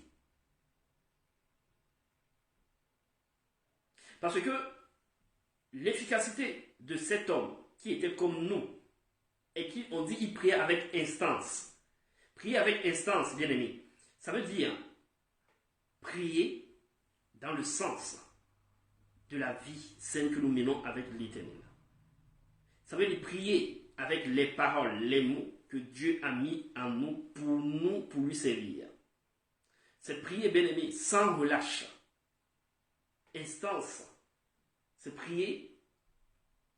Parce que l'efficacité de cet homme qui était comme nous et qui, on dit, il priait avec instance. Prier avec instance, bien aimé, ça veut dire prier dans le sens de la vie saine que nous menons avec l'Éternel. Ça veut dire prier avec les paroles, les mots que Dieu a mis en nous, pour lui servir. C'est prier, bien aimé, sans relâche. Instance, c'est prier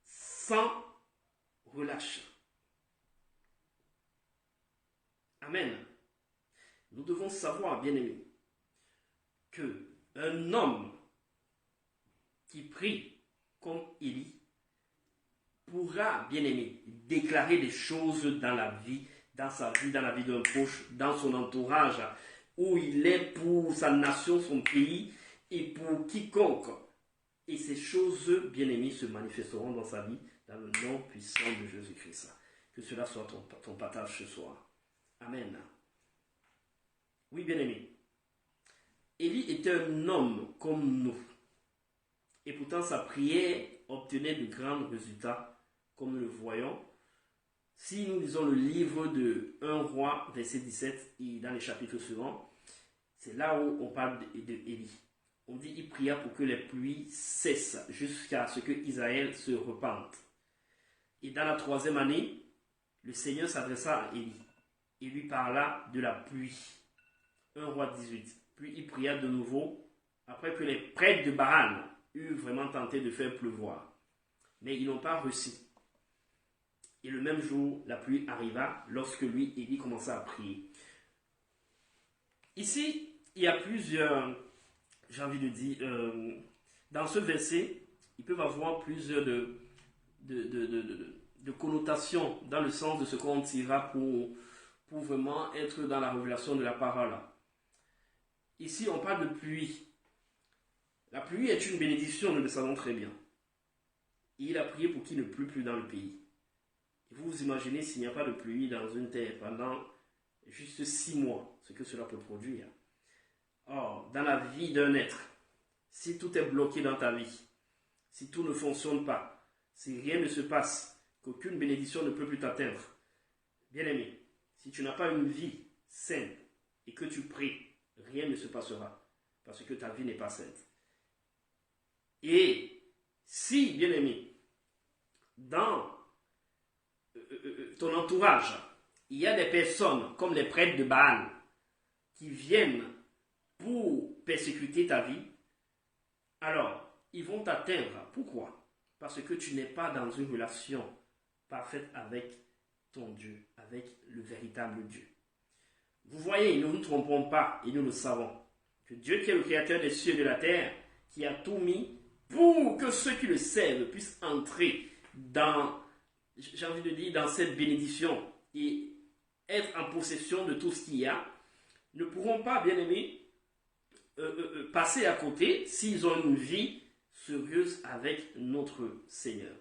sans relâche. Amen. Nous devons savoir, bien aimé, que un homme qui prie comme Élie, pourra, bien aimé, déclarer des choses dans la vie, dans sa vie, dans la vie d'un proche, dans son entourage, où il est pour sa nation, son pays, et pour quiconque. Et ces choses, bien aimées, se manifesteront dans sa vie, dans le nom puissant de Jésus-Christ. Que cela soit ton partage ce soir. Amen. Oui, bien aimé. Élie était un homme comme nous. Et pourtant, sa prière obtenait de grands résultats, comme nous le voyons. Si nous lisons le livre de 1 roi, verset 17, et dans les chapitres suivants, c'est là où on parle d'Élie. On dit qu'il pria pour que les pluies cessent jusqu'à ce que Israël se repente. Et dans la 3e année, le Seigneur s'adressa à Élie et lui parla de la pluie. 1 roi 18. Puis il pria de nouveau après que les prêtres de Baal eurent vraiment tenté de faire pleuvoir. Mais ils n'ont pas réussi. Et le même jour, la pluie arriva lorsque lui, Élie, commença à prier. Ici, il y a plusieurs, j'ai envie de dire, dans ce verset, ils peuvent avoir plusieurs de connotations dans le sens de ce qu'on tirera pour vraiment être dans la révélation de la parole. Ici, on parle de pluie. La pluie est une bénédiction, nous le savons très bien. Et il a prié pour qu'il ne pleuve plus dans le pays. Et vous vous imaginez s'il n'y a pas de pluie dans une terre pendant juste 6 mois, ce que cela peut produire. Or, dans la vie d'un être, si tout est bloqué dans ta vie, si tout ne fonctionne pas, si rien ne se passe, qu'aucune bénédiction ne peut plus t'atteindre, bien aimé, si tu n'as pas une vie saine et que tu pries, rien ne se passera parce que ta vie n'est pas sainte. Et si, bien aimé, dans ton entourage, il y a des personnes comme les prêtres de Baal qui viennent pour persécuter ta vie, alors ils vont t'atteindre. Pourquoi? Parce que tu n'es pas dans une relation parfaite avec ton Dieu, avec le véritable Dieu. Vous voyez, nous ne nous trompons pas et nous le savons, que Dieu qui est le créateur des cieux et de la terre, qui a tout mis pour que ceux qui le servent puissent entrer dans, j'ai envie de dire, dans cette bénédiction et être en possession de tout ce qu'il y a, ne pourront pas, bien aimés, passer à côté s'ils ont une vie sérieuse avec notre Seigneur.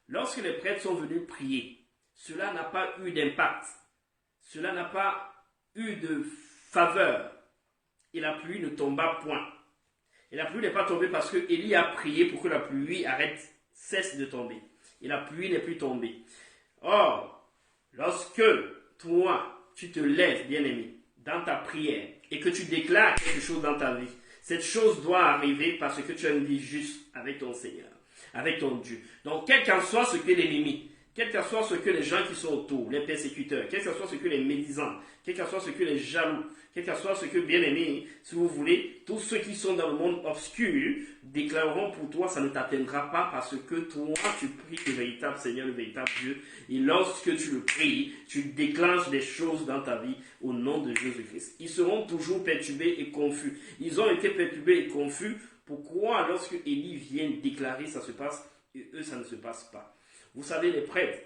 Lorsque les prêtres sont venus prier, cela n'a pas eu d'impact, cela n'a pas eu de faveur, et la pluie ne tomba point. Et la pluie n'est pas tombée parce que Élie a prié pour que la pluie cesse de tomber. Et la pluie n'est plus tombée. Or, lorsque toi, tu te lèves, bien-aimé, dans ta prière, et que tu déclares quelque chose dans ta vie, cette chose doit arriver parce que tu as une vie juste avec ton Seigneur, avec ton Dieu. Donc, quel qu'en soit ce que l'ennemi, quel qu'en soit ce que les gens qui sont autour, les persécuteurs, quel qu'en soit ce que les médisants, quel qu'en soit ce que les jaloux, quel qu'en soit ce que, bien-aimés, si vous voulez, tous ceux qui sont dans le monde obscur déclareront pour toi, ça ne t'atteindra pas parce que toi, tu pries le véritable Seigneur, le véritable Dieu. Et lorsque tu le pries, tu déclenches des choses dans ta vie au nom de Jésus-Christ. Ils seront toujours perturbés et confus. Ils ont été perturbés et confus. Pourquoi, lorsque Élie vient déclarer, ça se passe, et eux, ça ne se passe pas? Vous savez, les prêtres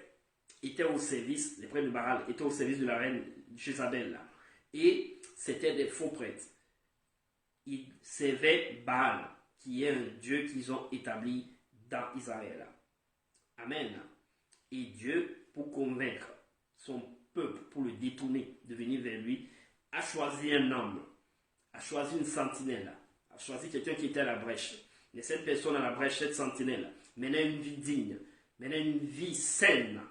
étaient au service, les prêtres de Baal étaient au service de la reine Jézabel. Et c'était des faux prêtres. Ils servaient Baal, qui est un Dieu qu'ils ont établi dans Israël. Amen. Et Dieu, pour convaincre son peuple, pour le détourner de venir vers lui, a choisi un homme, a choisi une sentinelle, a choisi quelqu'un qui était à la brèche. Et cette personne à la brèche, cette sentinelle, menait une vie digne, menait une vie saine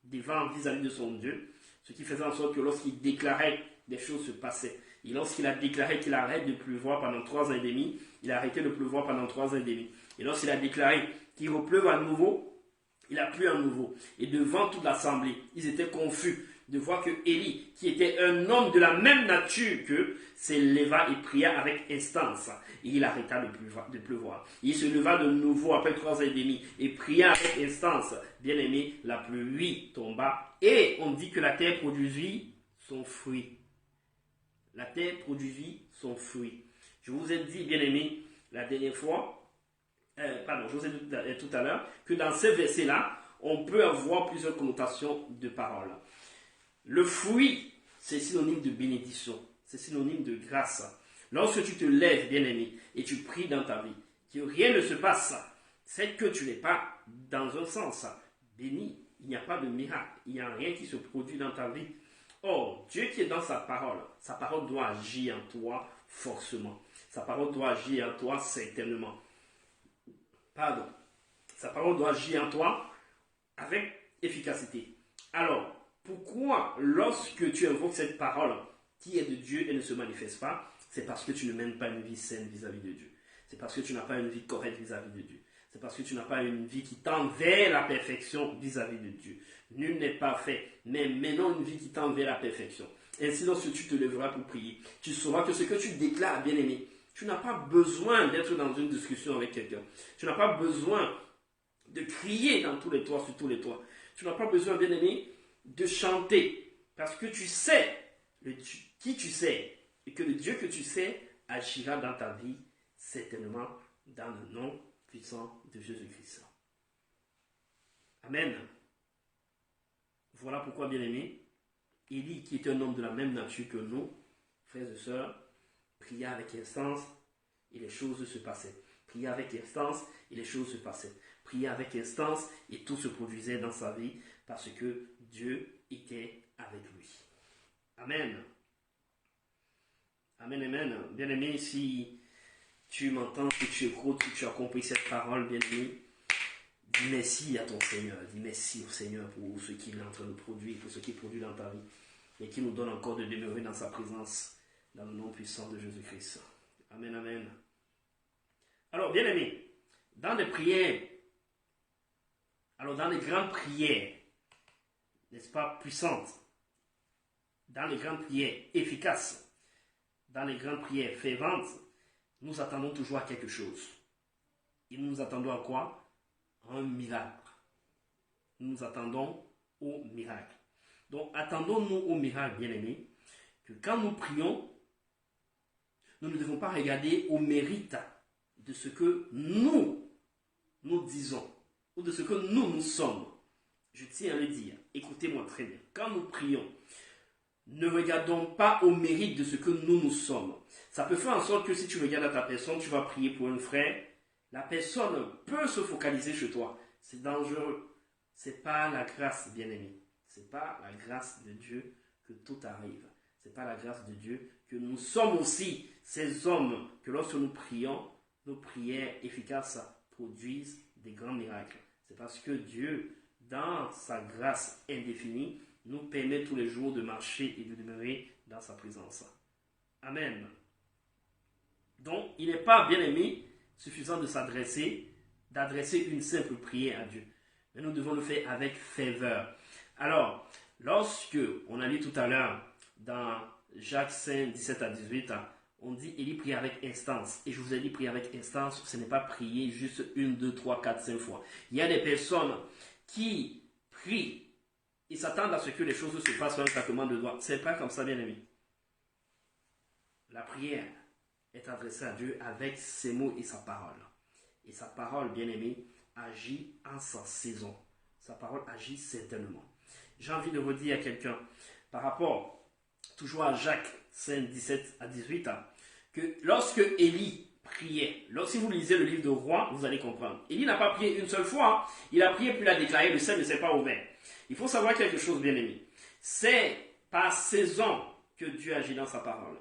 vis-à-vis de son Dieu, ce qui faisait en sorte que lorsqu'il déclarait, des choses se passaient. Et lorsqu'il a déclaré qu'il arrête de pleuvoir pendant 3 ans et demi, il a arrêté de pleuvoir pendant 3 ans et demi. Et lorsqu'il a déclaré qu'il repleuve à nouveau, il a plu à nouveau. Et devant toute l'assemblée, ils étaient confus de voir que Élie, qui était un homme de la même nature qu'eux, s'éleva et pria avec instance. Et il arrêta de pleuvoir. Il se leva de nouveau après 3 ans et demi et pria avec instance. Bien aimé, la pluie tomba et on dit que la terre produisit son fruit. La terre produisit son fruit. Je vous ai dit, bien aimé, la dernière fois, José tout à l'heure, que dans ces versets-là, on peut avoir plusieurs connotations de parole. Le fruit, c'est synonyme de bénédiction, c'est synonyme de grâce. Lorsque tu te lèves, bien-aimé, et tu pries dans ta vie, que rien ne se passe, c'est que tu n'es pas dans un sens béni. Il n'y a pas de miracle, il n'y a rien qui se produit dans ta vie. Or, Dieu qui est dans sa parole doit agir en toi forcément. Sa parole doit agir en toi certainement. Sa parole doit agir en toi avec efficacité. Alors, pourquoi lorsque tu invoques cette parole qui est de Dieu et ne se manifeste pas, c'est parce que tu ne mènes pas une vie saine vis-à-vis de Dieu. C'est parce que tu n'as pas une vie correcte vis-à-vis de Dieu. C'est parce que tu n'as pas une vie qui tend vers la perfection vis-à-vis de Dieu. Nul n'est parfait, mais menons une vie qui tend vers la perfection. Ainsi, lorsque tu te lèveras pour prier, tu sauras que ce que tu déclares, bien-aimé, tu n'as pas besoin d'être dans une discussion avec quelqu'un. Tu n'as pas besoin de crier dans tous les toits, sur tous les toits. Tu n'as pas besoin, bien-aimé, de chanter. Parce que tu sais qui tu sais et que le Dieu que tu sais agira dans ta vie, certainement dans le nom puissant de Jésus-Christ. Amen. Voilà pourquoi, bien-aimé, Élie, qui était un homme de la même nature que nous, frères et sœurs, pria avec instance et les choses se passaient. Pria avec instance et les choses se passaient. Pria avec instance et tout se produisait dans sa vie parce que Dieu était avec lui. Amen. Amen, amen. Bien-aimé, si tu m'entends, si tu écoutes, si tu as compris cette parole, bien-aimé, dis merci à ton Seigneur. Dis merci au Seigneur pour ce qu'il est en train de produire, pour ce qu'il produit dans ta vie et qui nous donne encore de demeurer dans sa présence, dans le nom puissant de Jésus-Christ. Amen, amen. Alors, bien-aimé, dans les prières, dans les grandes prières, n'est-ce pas, puissantes, dans les grandes prières efficaces, dans les grandes prières ferventes, nous attendons toujours à quelque chose. Et nous attendons à quoi? Un miracle. Nous attendons au miracle. Donc, attendons-nous au miracle, bien-aimés, que quand nous prions, nous ne devons pas regarder au mérite de ce que nous disons, ou de ce que nous sommes. Je tiens à le dire, écoutez-moi très bien. Quand nous prions, ne regardons pas au mérite de ce que nous sommes. Ça peut faire en sorte que si tu regardes à ta personne, tu vas prier pour un frère, la personne peut se focaliser sur toi. C'est dangereux. C'est pas la grâce, bien-aimé. C'est pas la grâce de Dieu que tout arrive. C'est pas la grâce de Dieu que nous sommes aussi ces hommes que lorsque nous prions, nos prières efficaces produisent des grands miracles. C'est parce que Dieu, dans sa grâce indéfinie, nous permet tous les jours de marcher et de demeurer dans sa présence. Amen. Donc, il n'est pas, bien-aimé, suffisant d'adresser une simple prière à Dieu. Mais nous devons le faire avec ferveur. Alors, lorsque on a lu tout à l'heure dans Jacques 5, 17 à 18, on dit Élie prie avec instance. Et je vous ai dit prier avec instance, ce n'est pas prier juste 1, 2, 3, 4, 5 fois. Il y a des personnes qui prient et s'attendent à ce que les choses se fassent sur un claquement de doigts. Ce n'est pas comme ça, bien aimé. La prière est adressée à Dieu avec ses mots et sa parole. Et sa parole, bien aimé, agit en sa saison. Sa parole agit certainement. J'ai envie de redire à quelqu'un, par rapport toujours à Jacques 5, 17 à 18, que lorsque Élie priait, si vous lisez le livre de Rois, vous allez comprendre. Élie n'a pas prié une seule fois, il a prié puis il a déclaré, le ciel ne s'est pas ouvert. Il faut savoir quelque chose, bien aimé. C'est par saison que Dieu agit dans sa parole.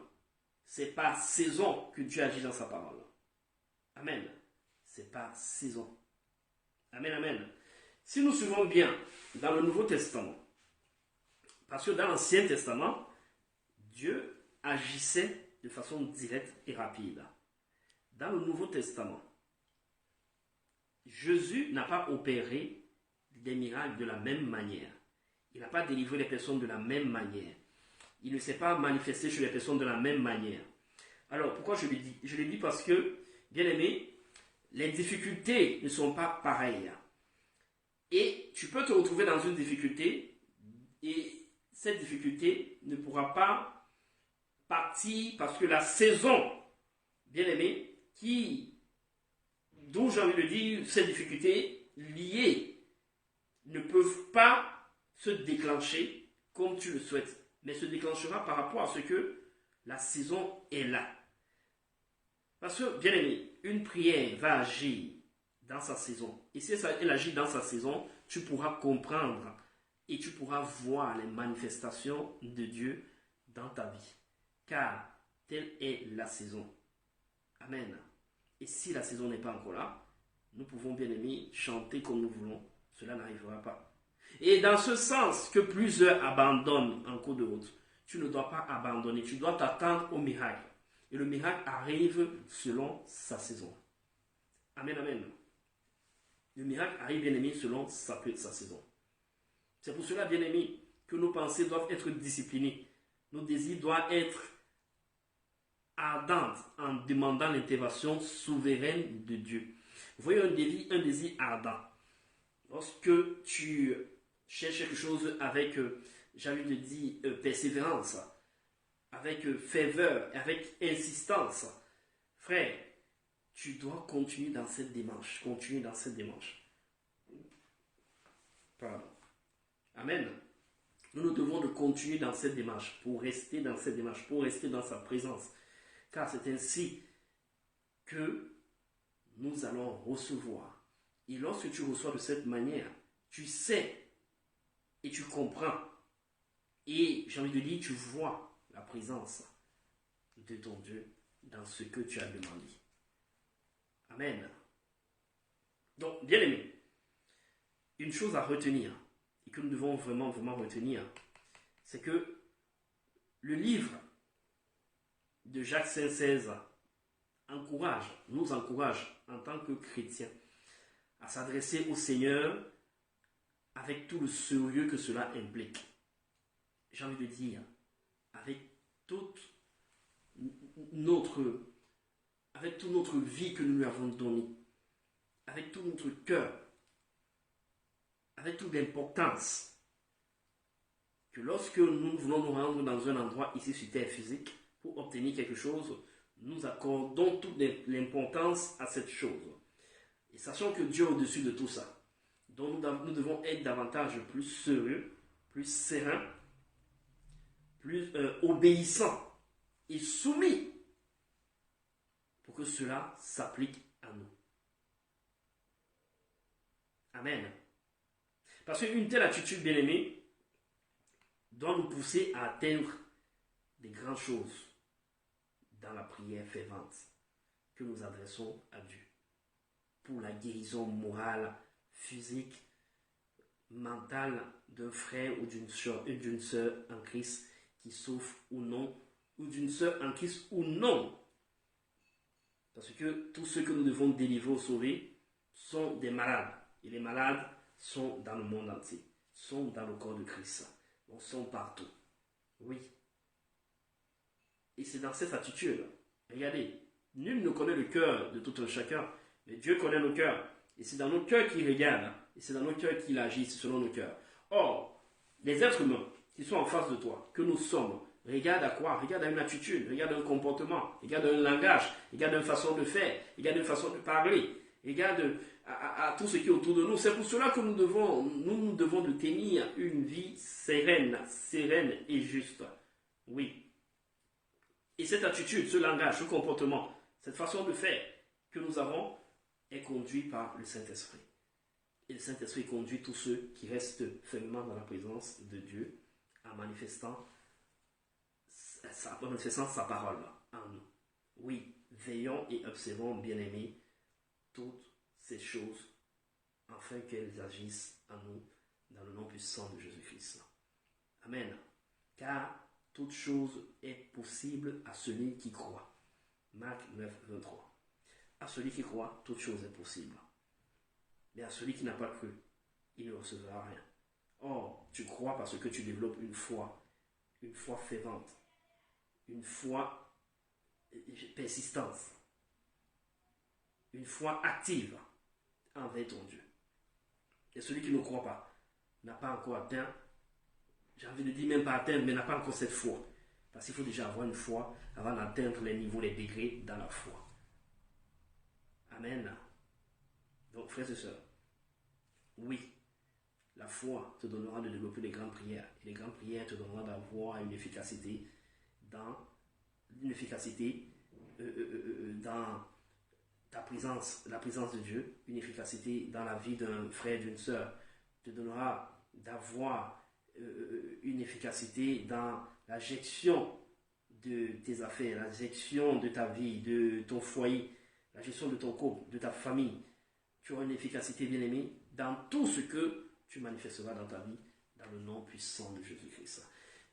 C'est par saison que Dieu agit dans sa parole. Amen. C'est par saison. Amen, amen. Si nous suivons bien dans le Nouveau Testament, parce que dans l'Ancien Testament, Dieu agissait de façon directe et rapide. Dans le Nouveau Testament, Jésus n'a pas opéré des miracles de la même manière. Il n'a pas délivré les personnes de la même manière. Il ne s'est pas manifesté chez les personnes de la même manière. Alors, pourquoi je le dis? Je le dis parce que, bien aimé, les difficultés ne sont pas pareilles. Et tu peux te retrouver dans une difficulté et cette difficulté ne pourra pas partir parce que la saison, bien aimé, qui d'où j'ai envie de dire, ces difficultés liées ne peuvent pas se déclencher comme tu le souhaites, mais se déclenchera par rapport à ce que la saison est là. Parce que, bien aimé, une prière va agir dans sa saison. Et si elle agit dans sa saison, tu pourras comprendre et tu pourras voir les manifestations de Dieu dans ta vie. Car telle est la saison. Amen. Et si la saison n'est pas encore là, nous pouvons, bien aimé, chanter comme nous voulons. Cela n'arrivera pas. Et dans ce sens que plusieurs abandonnent en cours de route, tu ne dois pas abandonner. Tu dois t'attendre au miracle. Et le miracle arrive selon sa saison. Amen, amen. Le miracle arrive, bien aimé, selon sa saison. C'est pour cela, bien aimé, que nos pensées doivent être disciplinées. Nos désirs doivent être ardents en demandant l'intervention souveraine de Dieu. Vous voyez un désir ardent. Lorsque tu cherches quelque chose avec, j'ai envie de dire, persévérance, avec ferveur, avec insistance, frère, tu dois continuer dans cette démarche. Continuer dans cette démarche. Pardon. Amen. Nous devons de continuer dans cette démarche, pour rester dans cette démarche, pour rester dans sa présence. Car c'est ainsi que nous allons recevoir. Et lorsque tu reçois de cette manière, tu sais et tu comprends. Et j'ai envie de dire, tu vois la présence de ton Dieu dans ce que tu as demandé. Amen. Donc, bien aimé, une chose à retenir, et que nous devons vraiment retenir, c'est que le livre de Jacques 5,16 nous encourage en tant que chrétiens à s'adresser au Seigneur avec tout le sérieux que cela implique. J'ai envie de dire, avec toute notre vie que nous lui avons donnée, avec tout notre cœur, avec toute l'importance que lorsque nous voulons nous rendre dans un endroit ici sur terre physique pour obtenir quelque chose, nous accordons toute l'importance à cette chose. Et sachant que Dieu est au-dessus de tout ça. Donc nous devons être davantage plus sérieux, plus sereins, plus obéissants et soumis pour que cela s'applique à nous. Amen. Parce qu'une telle attitude, bien-aimée, doit nous pousser à atteindre des grandes choses dans la prière fervente que nous adressons à Dieu. Pour la guérison morale, physique, mentale d'un frère ou d'une sœur en Christ qui souffre ou non, ou d'une sœur en Christ ou non. Parce que tous ceux que nous devons délivrer ou sauver sont des malades. Et les malades sont dans le monde entier, sont dans le corps de Christ, donc sont partout. Oui. Et c'est dans cette attitude, regardez, nul ne connaît le cœur de tout un chacun, mais Dieu connaît nos cœurs. Et c'est dans nos cœurs qu'il regarde, et c'est dans nos cœurs qu'il agit, selon nos cœurs. Or, les êtres humains qui sont en face de toi, que nous sommes, regarde à quoi? Regarde à une attitude, regarde à un comportement, regarde à un langage, regarde à une façon de faire, regarde à une façon de parler, regarde à tout ce qui est autour de nous. C'est pour cela que nous devons de tenir une vie sereine et juste. Oui. Et cette attitude, ce langage, ce comportement, cette façon de faire que nous avons est conduit par le Saint-Esprit. Et le Saint-Esprit conduit tous ceux qui restent fermement dans la présence de Dieu en manifestant sa parole en nous. Oui, veillons et observons, bien-aimés, toutes ces choses afin qu'elles agissent en nous dans le nom puissant de Jésus-Christ. Amen. Car toute chose est possible à celui qui croit. Marc 9, 23. À celui qui croit, toute chose est possible. Mais à celui qui n'a pas cru, il ne recevra rien. Or, tu crois parce que tu développes une foi fervente, une foi persistante, une foi active envers ton Dieu. Et celui qui ne croit pas n'a pas encore atteint, j'ai envie de dire même pas atteindre, mais n'a pas encore cette foi. Parce qu'il faut déjà avoir une foi avant d'atteindre les niveaux, les degrés dans la foi. Amen. Donc, frères et sœurs, oui, la foi te donnera de développer les grandes prières. Et les grandes prières te donneront d'avoir une efficacité dans dans ta présence, la présence de Dieu, une efficacité dans la vie d'un frère, d'une sœur, te donnera d'avoir une efficacité dans la gestion de tes affaires, la gestion de ta vie, de ton foyer, la gestion de ton couple, de ta famille. Tu auras une efficacité, bien-aimé, dans tout ce que tu manifesteras dans ta vie, dans le nom puissant de Jésus-Christ.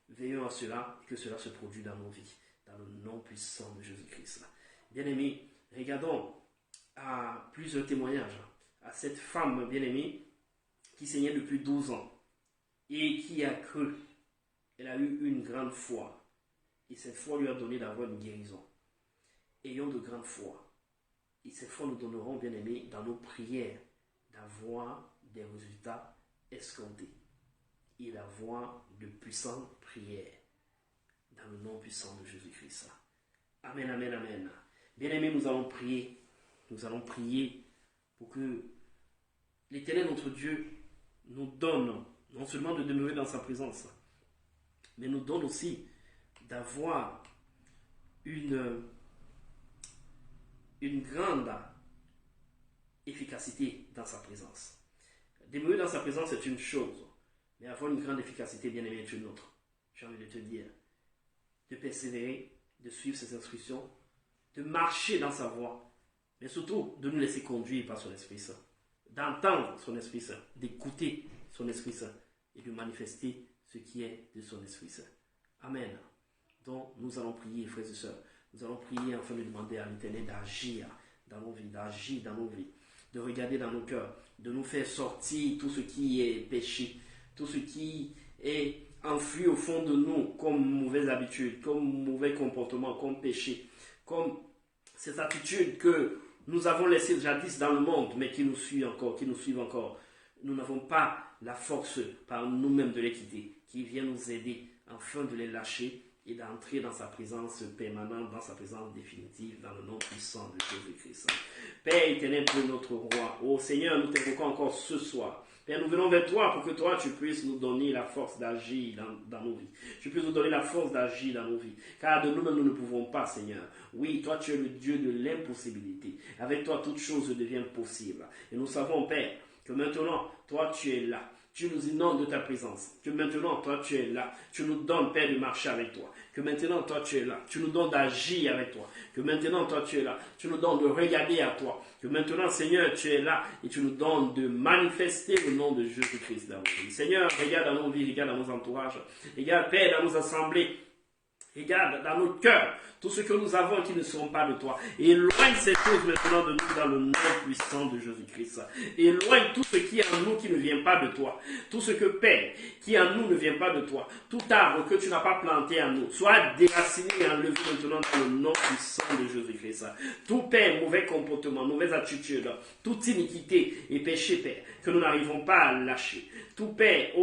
Veillons à cela, et que cela se produise dans nos vies, dans le nom puissant de Jésus-Christ. Bien-aimé, regardons à plusieurs témoignages, à cette femme bien-aimée qui saignait depuis 12 ans et qui a cru. Elle a eu une grande foi et cette foi lui a donné d'avoir une guérison. Ayons de grande foi et cette foi nous donnerons, bien-aimés, dans nos prières d'avoir des résultats escomptés et d'avoir de puissantes prières dans le nom puissant de Jésus-Christ. Amen, amen, amen. Bien-aimés, nous allons prier. Nous allons prier pour que l'Éternel, notre Dieu, nous donne non seulement de demeurer dans sa présence, mais nous donne aussi d'avoir une grande efficacité dans sa présence. Demeurer dans sa présence est une chose, mais avoir une grande efficacité, bien aimé, est une autre. J'ai envie de te dire, de persévérer, de suivre ses instructions, de marcher dans sa voie, mais surtout de nous laisser conduire par son Esprit Saint, d'entendre son Esprit Saint, d'écouter son Esprit Saint et de manifester ce qui est de son Esprit Saint. Amen. Donc nous allons prier, frères et sœurs, nous allons prier afin de demander à l'Éternel d'agir dans nos vies, de regarder dans nos cœurs, de nous faire sortir tout ce qui est péché, tout ce qui est enfui au fond de nous comme mauvaise habitude, comme mauvais comportement, comme péché, comme ces attitudes que nous avons laissées jadis dans le monde, mais qui nous suivent encore. Nous n'avons pas la force par nous-mêmes de les quitter, qui vient nous aider afin de les lâcher et d'entrer dans sa présence permanente, dans sa présence définitive, dans le nom puissant de Jésus-Christ. Père éternel, Dieu notre roi, ô Seigneur, nous t'invoquons encore ce soir. Père, nous venons vers toi pour que toi, tu puisses nous donner la force d'agir dans nos vies. Tu puisses nous donner la force d'agir dans nos vies. Car de nous-mêmes, nous ne pouvons pas, Seigneur. Oui, toi, tu es le Dieu de l'impossibilité. Avec toi, toutes choses deviennent possibles. Et nous savons, Père, que maintenant, toi, tu es là. Tu nous inondes de ta présence. Que maintenant, toi, tu es là. Tu nous donnes, Père, de marcher avec toi. Que maintenant, toi, tu es là. Tu nous donnes d'agir avec toi. Que maintenant, toi, tu es là. Tu nous donnes de regarder à toi. Que maintenant, Seigneur, tu es là et tu nous donnes de manifester le nom de Jésus-Christ dans nos vies. Seigneur, regarde dans nos vies, regarde dans nos entourages. Regarde, Père, dans nos assemblées. Regarde dans nos cœurs tout ce que nous avons qui ne sont pas de toi. Et éloigne ces choses maintenant de nous dans le nom puissant de Jésus-Christ. Éloigne tout ce qui est en nous qui ne vient pas de toi. Tout ce que Père qui en nous ne vient pas de toi. Tout arbre que tu n'as pas planté en nous. Soit déraciné et enlevé maintenant dans le nom puissant de Jésus-Christ. Tout Père, mauvais comportement, mauvaise attitude, toute iniquité et péché, Père, que nous n'arrivons pas à lâcher. Tout Père,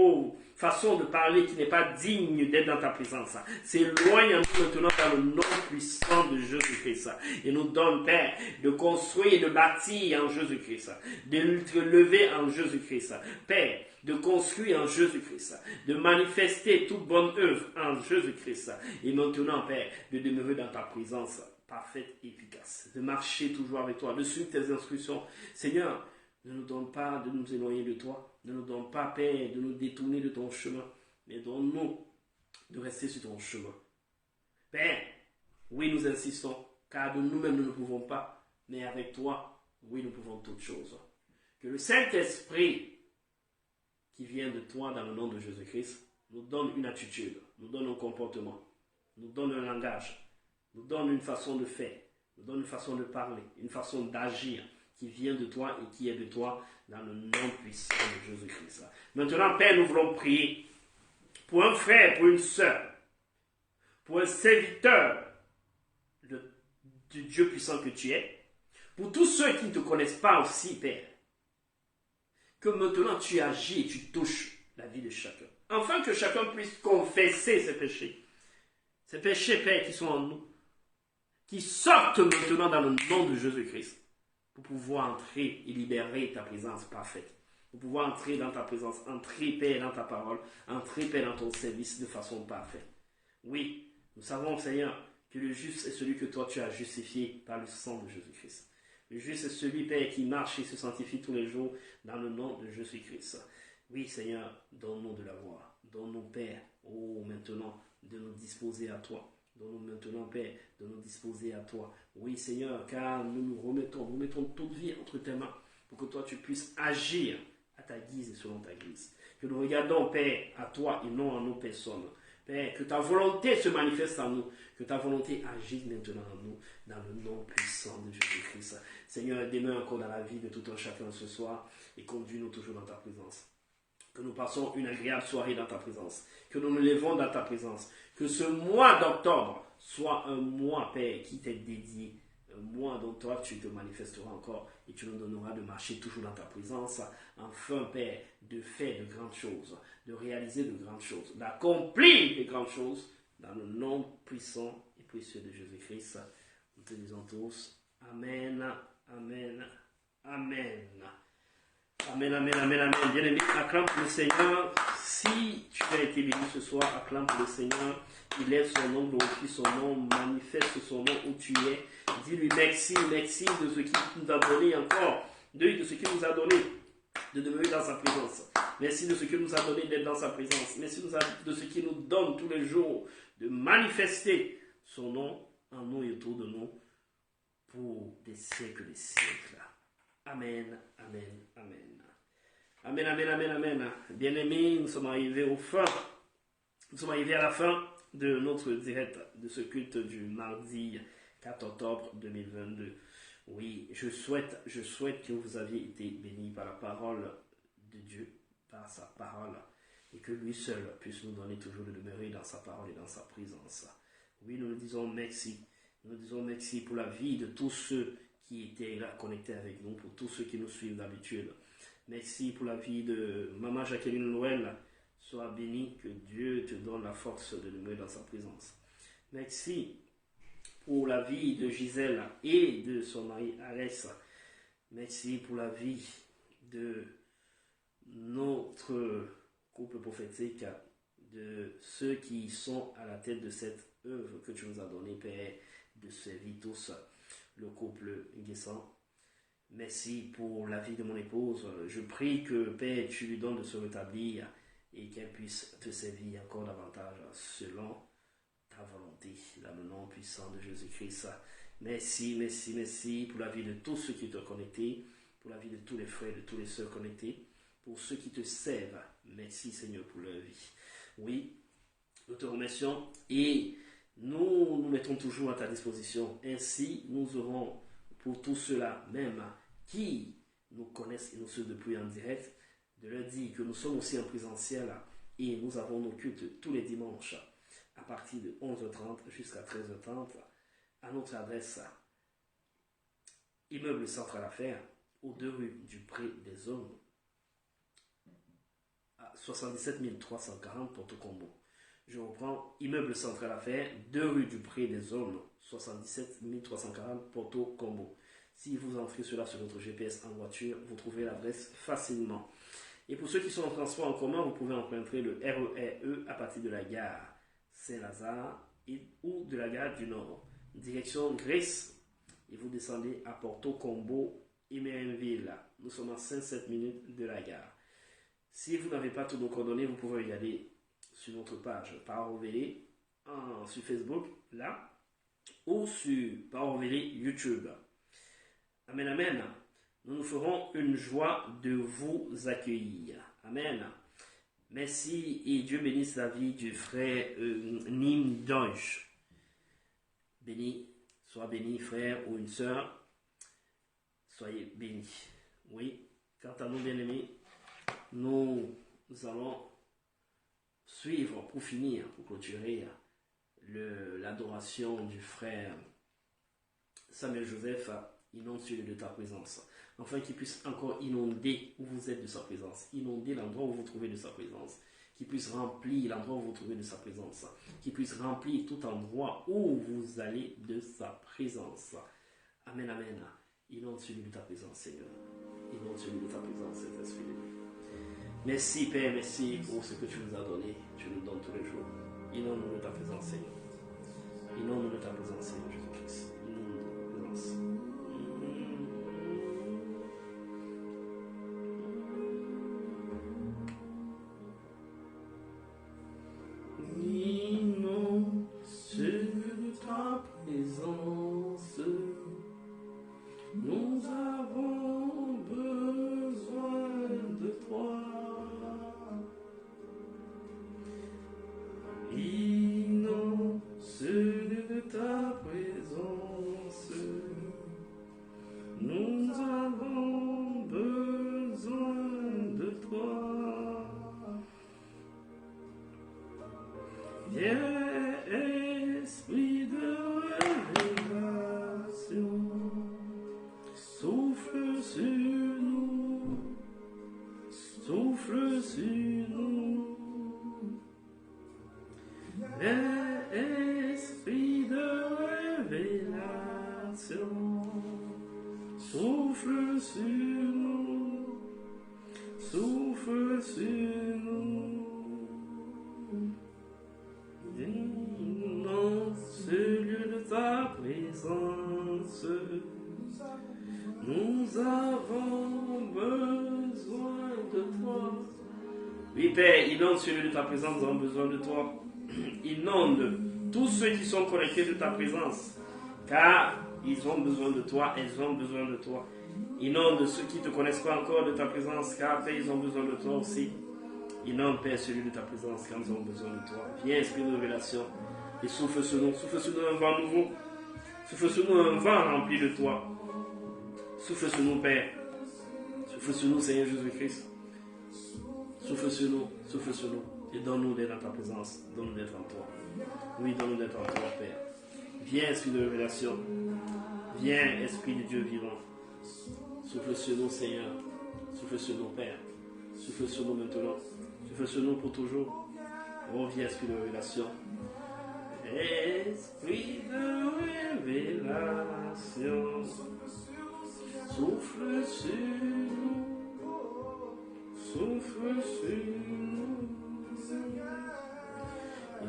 façon de parler qui n'est pas digne d'être dans ta présence. S'éloigne en nous maintenant dans le nom puissant de Jésus-Christ. Et nous donne, Père, de construire et de bâtir en Jésus-Christ. De te lever en Jésus-Christ. Père, de construire en Jésus-Christ. De manifester toute bonne œuvre en Jésus-Christ. Et maintenant, Père, de demeurer dans ta présence parfaite et efficace. De marcher toujours avec toi. De suivre tes instructions. Seigneur, ne nous donne pas de nous éloigner de toi. Ne nous donne pas, Père, de nous détourner de ton chemin. Mais donne-nous de rester sur ton chemin. Père, oui, nous insistons, car de nous-mêmes, nous ne pouvons pas. Mais avec toi, oui, nous pouvons toutes choses. Que le Saint-Esprit, qui vient de toi dans le nom de Jésus-Christ, nous donne une attitude, nous donne un comportement, nous donne un langage, nous donne une façon de faire, nous donne une façon de parler, une façon d'agir, qui vient de toi et qui est de toi dans le nom puissant de Jésus-Christ. Maintenant, Père, nous voulons prier pour un frère, pour une sœur, pour un serviteur du Dieu puissant que tu es, pour tous ceux qui ne te connaissent pas aussi, Père, que maintenant tu agis et tu touches la vie de chacun, afin que chacun puisse confesser ses péchés, Père, qui sont en nous, qui sortent maintenant dans le nom de Jésus-Christ. pour pouvoir entrer et libérer ta présence parfaite. Pour pouvoir entrer dans ta présence, entrer, Père, dans ta parole, entrer, Père, dans ton service de façon parfaite. Oui, nous savons, Seigneur, que le juste est celui que toi tu as justifié par le sang de Jésus-Christ. Le juste est celui, Père, qui marche et se sanctifie tous les jours dans le nom de Jésus-Christ. Oui, Seigneur, donne-nous de la voix. Donne-nous, Père, maintenant, de nous disposer à toi. Donne-nous maintenant, Père, de nous disposer à toi. Oui, Seigneur, car nous mettons toute vie entre tes mains pour que toi tu puisses agir à ta guise et selon ta guise. Que nous regardons, Père, à toi et non à nos personnes. Père, que ta volonté se manifeste en nous, que ta volonté agisse maintenant en nous, dans le nom puissant de Jésus-Christ. Seigneur, demeure encore dans la vie de tout un chacun ce soir et conduis-nous toujours dans ta présence. Que nous passons une agréable soirée dans ta présence, que nous nous levons dans ta présence, que ce mois d'octobre soit un mois, Père, qui t'est dédié, un mois dont toi tu te manifesteras encore et tu nous donneras de marcher toujours dans ta présence, enfin, Père, de faire de grandes choses, de réaliser de grandes choses, d'accomplir de grandes choses dans le nom puissant et précieux de Jésus-Christ. Nous te disons tous, Amen, Amen, Amen. Amen, amen, amen, amen. Bien-aimé, acclame pour le Seigneur. Si tu as été béni ce soir, acclame pour le Seigneur. Il lève son nom, glorifie son nom, manifeste son nom où tu es. Dis-lui merci, merci de ce qu'il nous a donné encore, de ce qu'il nous a donné de demeurer dans sa présence. Merci de ce qu'il nous a donné d'être dans sa présence. Merci de ce qu'il nous donne tous les jours de manifester son nom en nous et autour de nous pour des siècles des siècles. Amen, amen, amen. Amen, amen, amen, amen. Bien-aimés, nous sommes arrivés nous sommes arrivés à la fin de notre direct de ce culte du mardi 4 octobre 2022. Oui, je souhaite que vous aviez été bénis par la parole de Dieu, par sa parole, et que lui seul puisse nous donner toujours de demeurer dans sa parole et dans sa présence. Oui, nous disons merci. Nous disons merci pour la vie de tous ceux qui étaient là connectés avec nous, pour tous ceux qui nous suivent d'habitude. Merci pour la vie de Maman Jacqueline Noël. Sois béni, que Dieu te donne la force de demeurer dans sa présence. Merci pour la vie de Gisèle et de son mari Alès. Merci pour la vie de notre couple prophétique, de ceux qui sont à la tête de cette œuvre que tu nous as donnée, Père, de servir tous le couple Guessant. Merci pour la vie de mon épouse. Je prie que, Père, tu lui donnes de se rétablir et qu'elle puisse te servir encore davantage selon ta volonté, dans le nom puissant de Jésus-Christ. Merci, merci, merci pour la vie de tous ceux qui te connectés, pour la vie de tous les frères, de tous les sœurs connectés, pour ceux qui te servent. Merci, Seigneur, pour leur vie. Oui, nous te remercions et nous nous mettons toujours à ta disposition. Ainsi, nous aurons pour tous ceux-là même qui nous connaissent et nous suivent depuis en direct, de leur dire que nous sommes aussi en présentiel et nous avons nos cultes tous les dimanches à partir de 11h30 jusqu'à 13h30 à notre adresse Immeuble Central Affaires, aux 2 rue du Pré des Hommes, à 77 340 Porto Combo. Je reprends, Immeuble Central Affaires, 2 rue du Pré des Hommes, 77 340 Porto Combo. Si vous entrez cela sur votre GPS en voiture, vous trouverez l'adresse facilement. Et pour ceux qui sont en transport en commun, vous pouvez emprunter le RER à partir de la gare Saint-Lazare ou de la gare du Nord. Direction Grèce, et vous descendez à Porto Combo et Mérinville. Nous sommes à 5-7 minutes de la gare. Si vous n'avez pas tous nos coordonnées, vous pouvez regarder sur notre page Parole Révélée sur Facebook, là, ou sur Parole Révélée YouTube. Amen, amen. Nous nous ferons une joie de vous accueillir. Amen. Merci et Dieu bénisse la vie du frère Nim Deutsch. Béni, sois béni, frère ou une sœur. Soyez bénis. Oui, quant à nous, bien-aimés, nous allons suivre pour finir, pour clôturer l'adoration du frère Samuel Joseph. Inonde celui de ta présence, afin qu'il puisse encore inonder où vous êtes de sa présence, inonder l'endroit où vous vous trouvez de sa présence, qu'il puisse remplir l'endroit où vous vous trouvez de sa présence, qu'il puisse remplir tout endroit où vous allez de sa présence. Amen, amen. Inonde celui de ta présence, Seigneur. Inonde celui de ta présence, Saint-Esprit de Dieu. Merci, Père, merci pour ce que tu nous as donné. Tu nous donnes tous les jours. Inonde-nous de ta présence, Seigneur. Inonde-nous de ta présence, Seigneur Jésus-Christ. Inonde-nous de ta présence. Inonde celui de ta présence. Nous avons besoin de toi. Inonde celui de ta présence. Nous avons besoin de toi. Viens, esprit de révélation. Souffle sur nous, souffle sur nous, l'esprit de révélation, souffle sur nous, souffle sur nous, dans ce lieu de ta présence. Nous avons besoin de toi. Oui, Père, inonde celui de ta présence, nous avons besoin de toi. Inonde tous ceux qui sont connectés de ta présence, car ils ont besoin de toi, elles ont besoin de toi. Inonde ceux qui ne te connaissent pas encore de ta présence, car Père, ils ont besoin de toi aussi. Inonde, Père, celui de ta présence, car nous avons besoin de toi. Viens, esprit de révélation, et souffle sur nous un vent nouveau. Souffle sur nous un vent rempli de toi. Souffle sur nous, Père. Souffle sur nous, Seigneur Jésus-Christ. Souffle sur nous, et donne-nous d'être dans ta présence, donne-nous d'être en toi. Oui, donne-nous d'être en toi, Père. Viens, esprit de révélation. Viens, esprit de Dieu vivant. Souffle sur nous, Seigneur. Souffle sur nous, Père. Souffle sur nous maintenant. Souffle sur nous pour toujours. Oh, viens, esprit de révélation. Esprit de révélation. Souffle sur nous, souffle sur nous.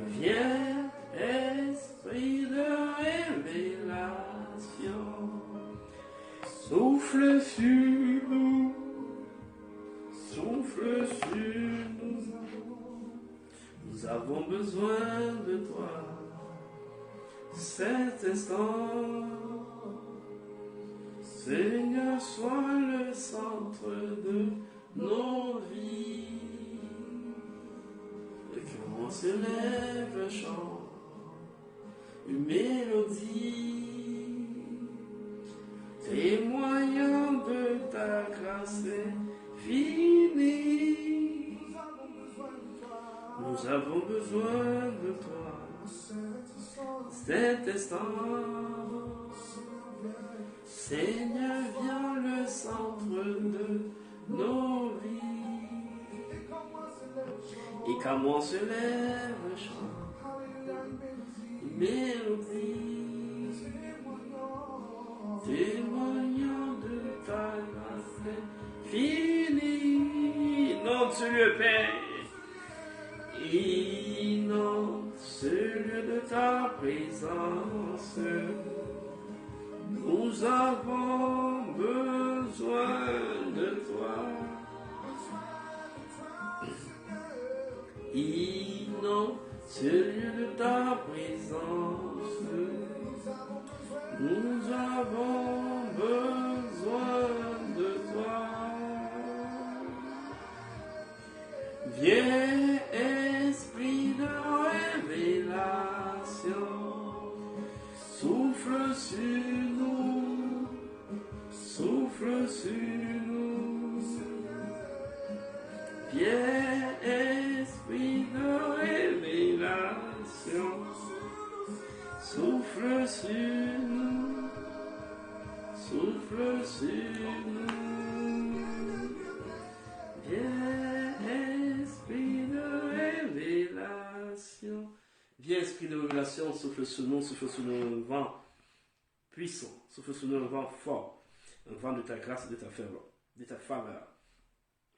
Viens, esprit de révélation. Souffle sur nous, souffle sur nous. Nous avons besoin de toi. Cet instant, Seigneur, sois le centre de nos vies. Et qu'on se lève un chant, une mélodie, témoignant de ta grâce infinie. Nous avons besoin de toi. Cet instant, Seigneur, viens le centre de nos vies. Et comment se lève un chant, une mélodie, témoignant de ta grâce infinie. Inonde ce lieu, Père. Inonde ce lieu de ta présence. Nous avons besoin de toi. Inonde ce lieu de ta présence. Nous avons besoin de toi. Viens, esprit de révélation. Souffle sur nous, souffle sur nous. Viens, esprit de révélation. Souffle sur nous, souffle sur nous. Viens, esprit de révélation. Viens, esprit de révélation, souffle sur nous un vent puissant, souffle sur nous un vent fort. un vent de ta grâce, de ta faveur.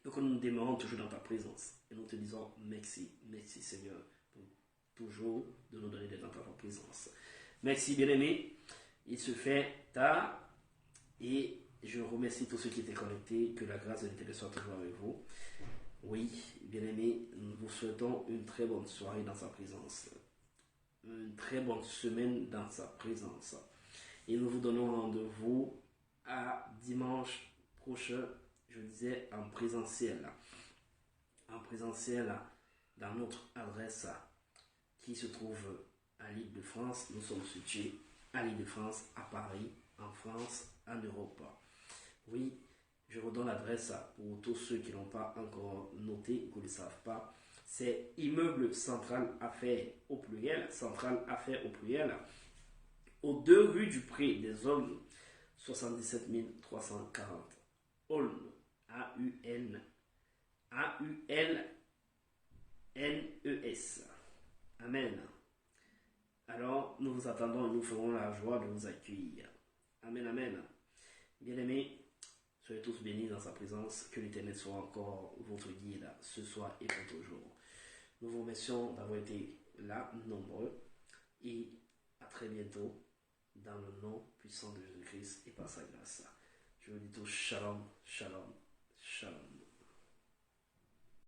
Donc nous demeurons toujours dans ta présence et nous te disons merci, merci Seigneur, pour toujours de nous donner dans ta présence. Merci bien-aimé, il se fait tard et je remercie tous ceux qui étaient connectés, que la grâce de l'Éternel soit toujours avec vous. Oui, bien-aimé, nous vous souhaitons une très bonne soirée dans sa présence, une très bonne semaine dans sa présence. Et nous vous donnons rendez-vous à dimanche prochain, je disais en présentiel dans notre adresse qui se trouve à l'Île-de-France. Nous sommes situés à l'Île-de-France, à Paris, en France, en Europe. Oui, je redonne l'adresse pour tous ceux qui n'ont pas encore noté ou qui ne le savent pas. C'est Immeuble Central Affaires au pluriel, aux 2 rues du Pré des Aulnes, 77 340. Aulnes, A-U-L-N-E-S. Amen. Alors, nous vous attendons et nous ferons la joie de vous accueillir. Amen, amen. Bien-aimés, soyez tous bénis dans sa présence. Que l'Éternel soit encore votre guide ce soir et pour toujours. Nous vous remercions d'avoir été là, nombreux. Et à très bientôt, dans le nom puissant de Jésus-Christ et par sa grâce. Je vous dis tous shalom, shalom, shalom.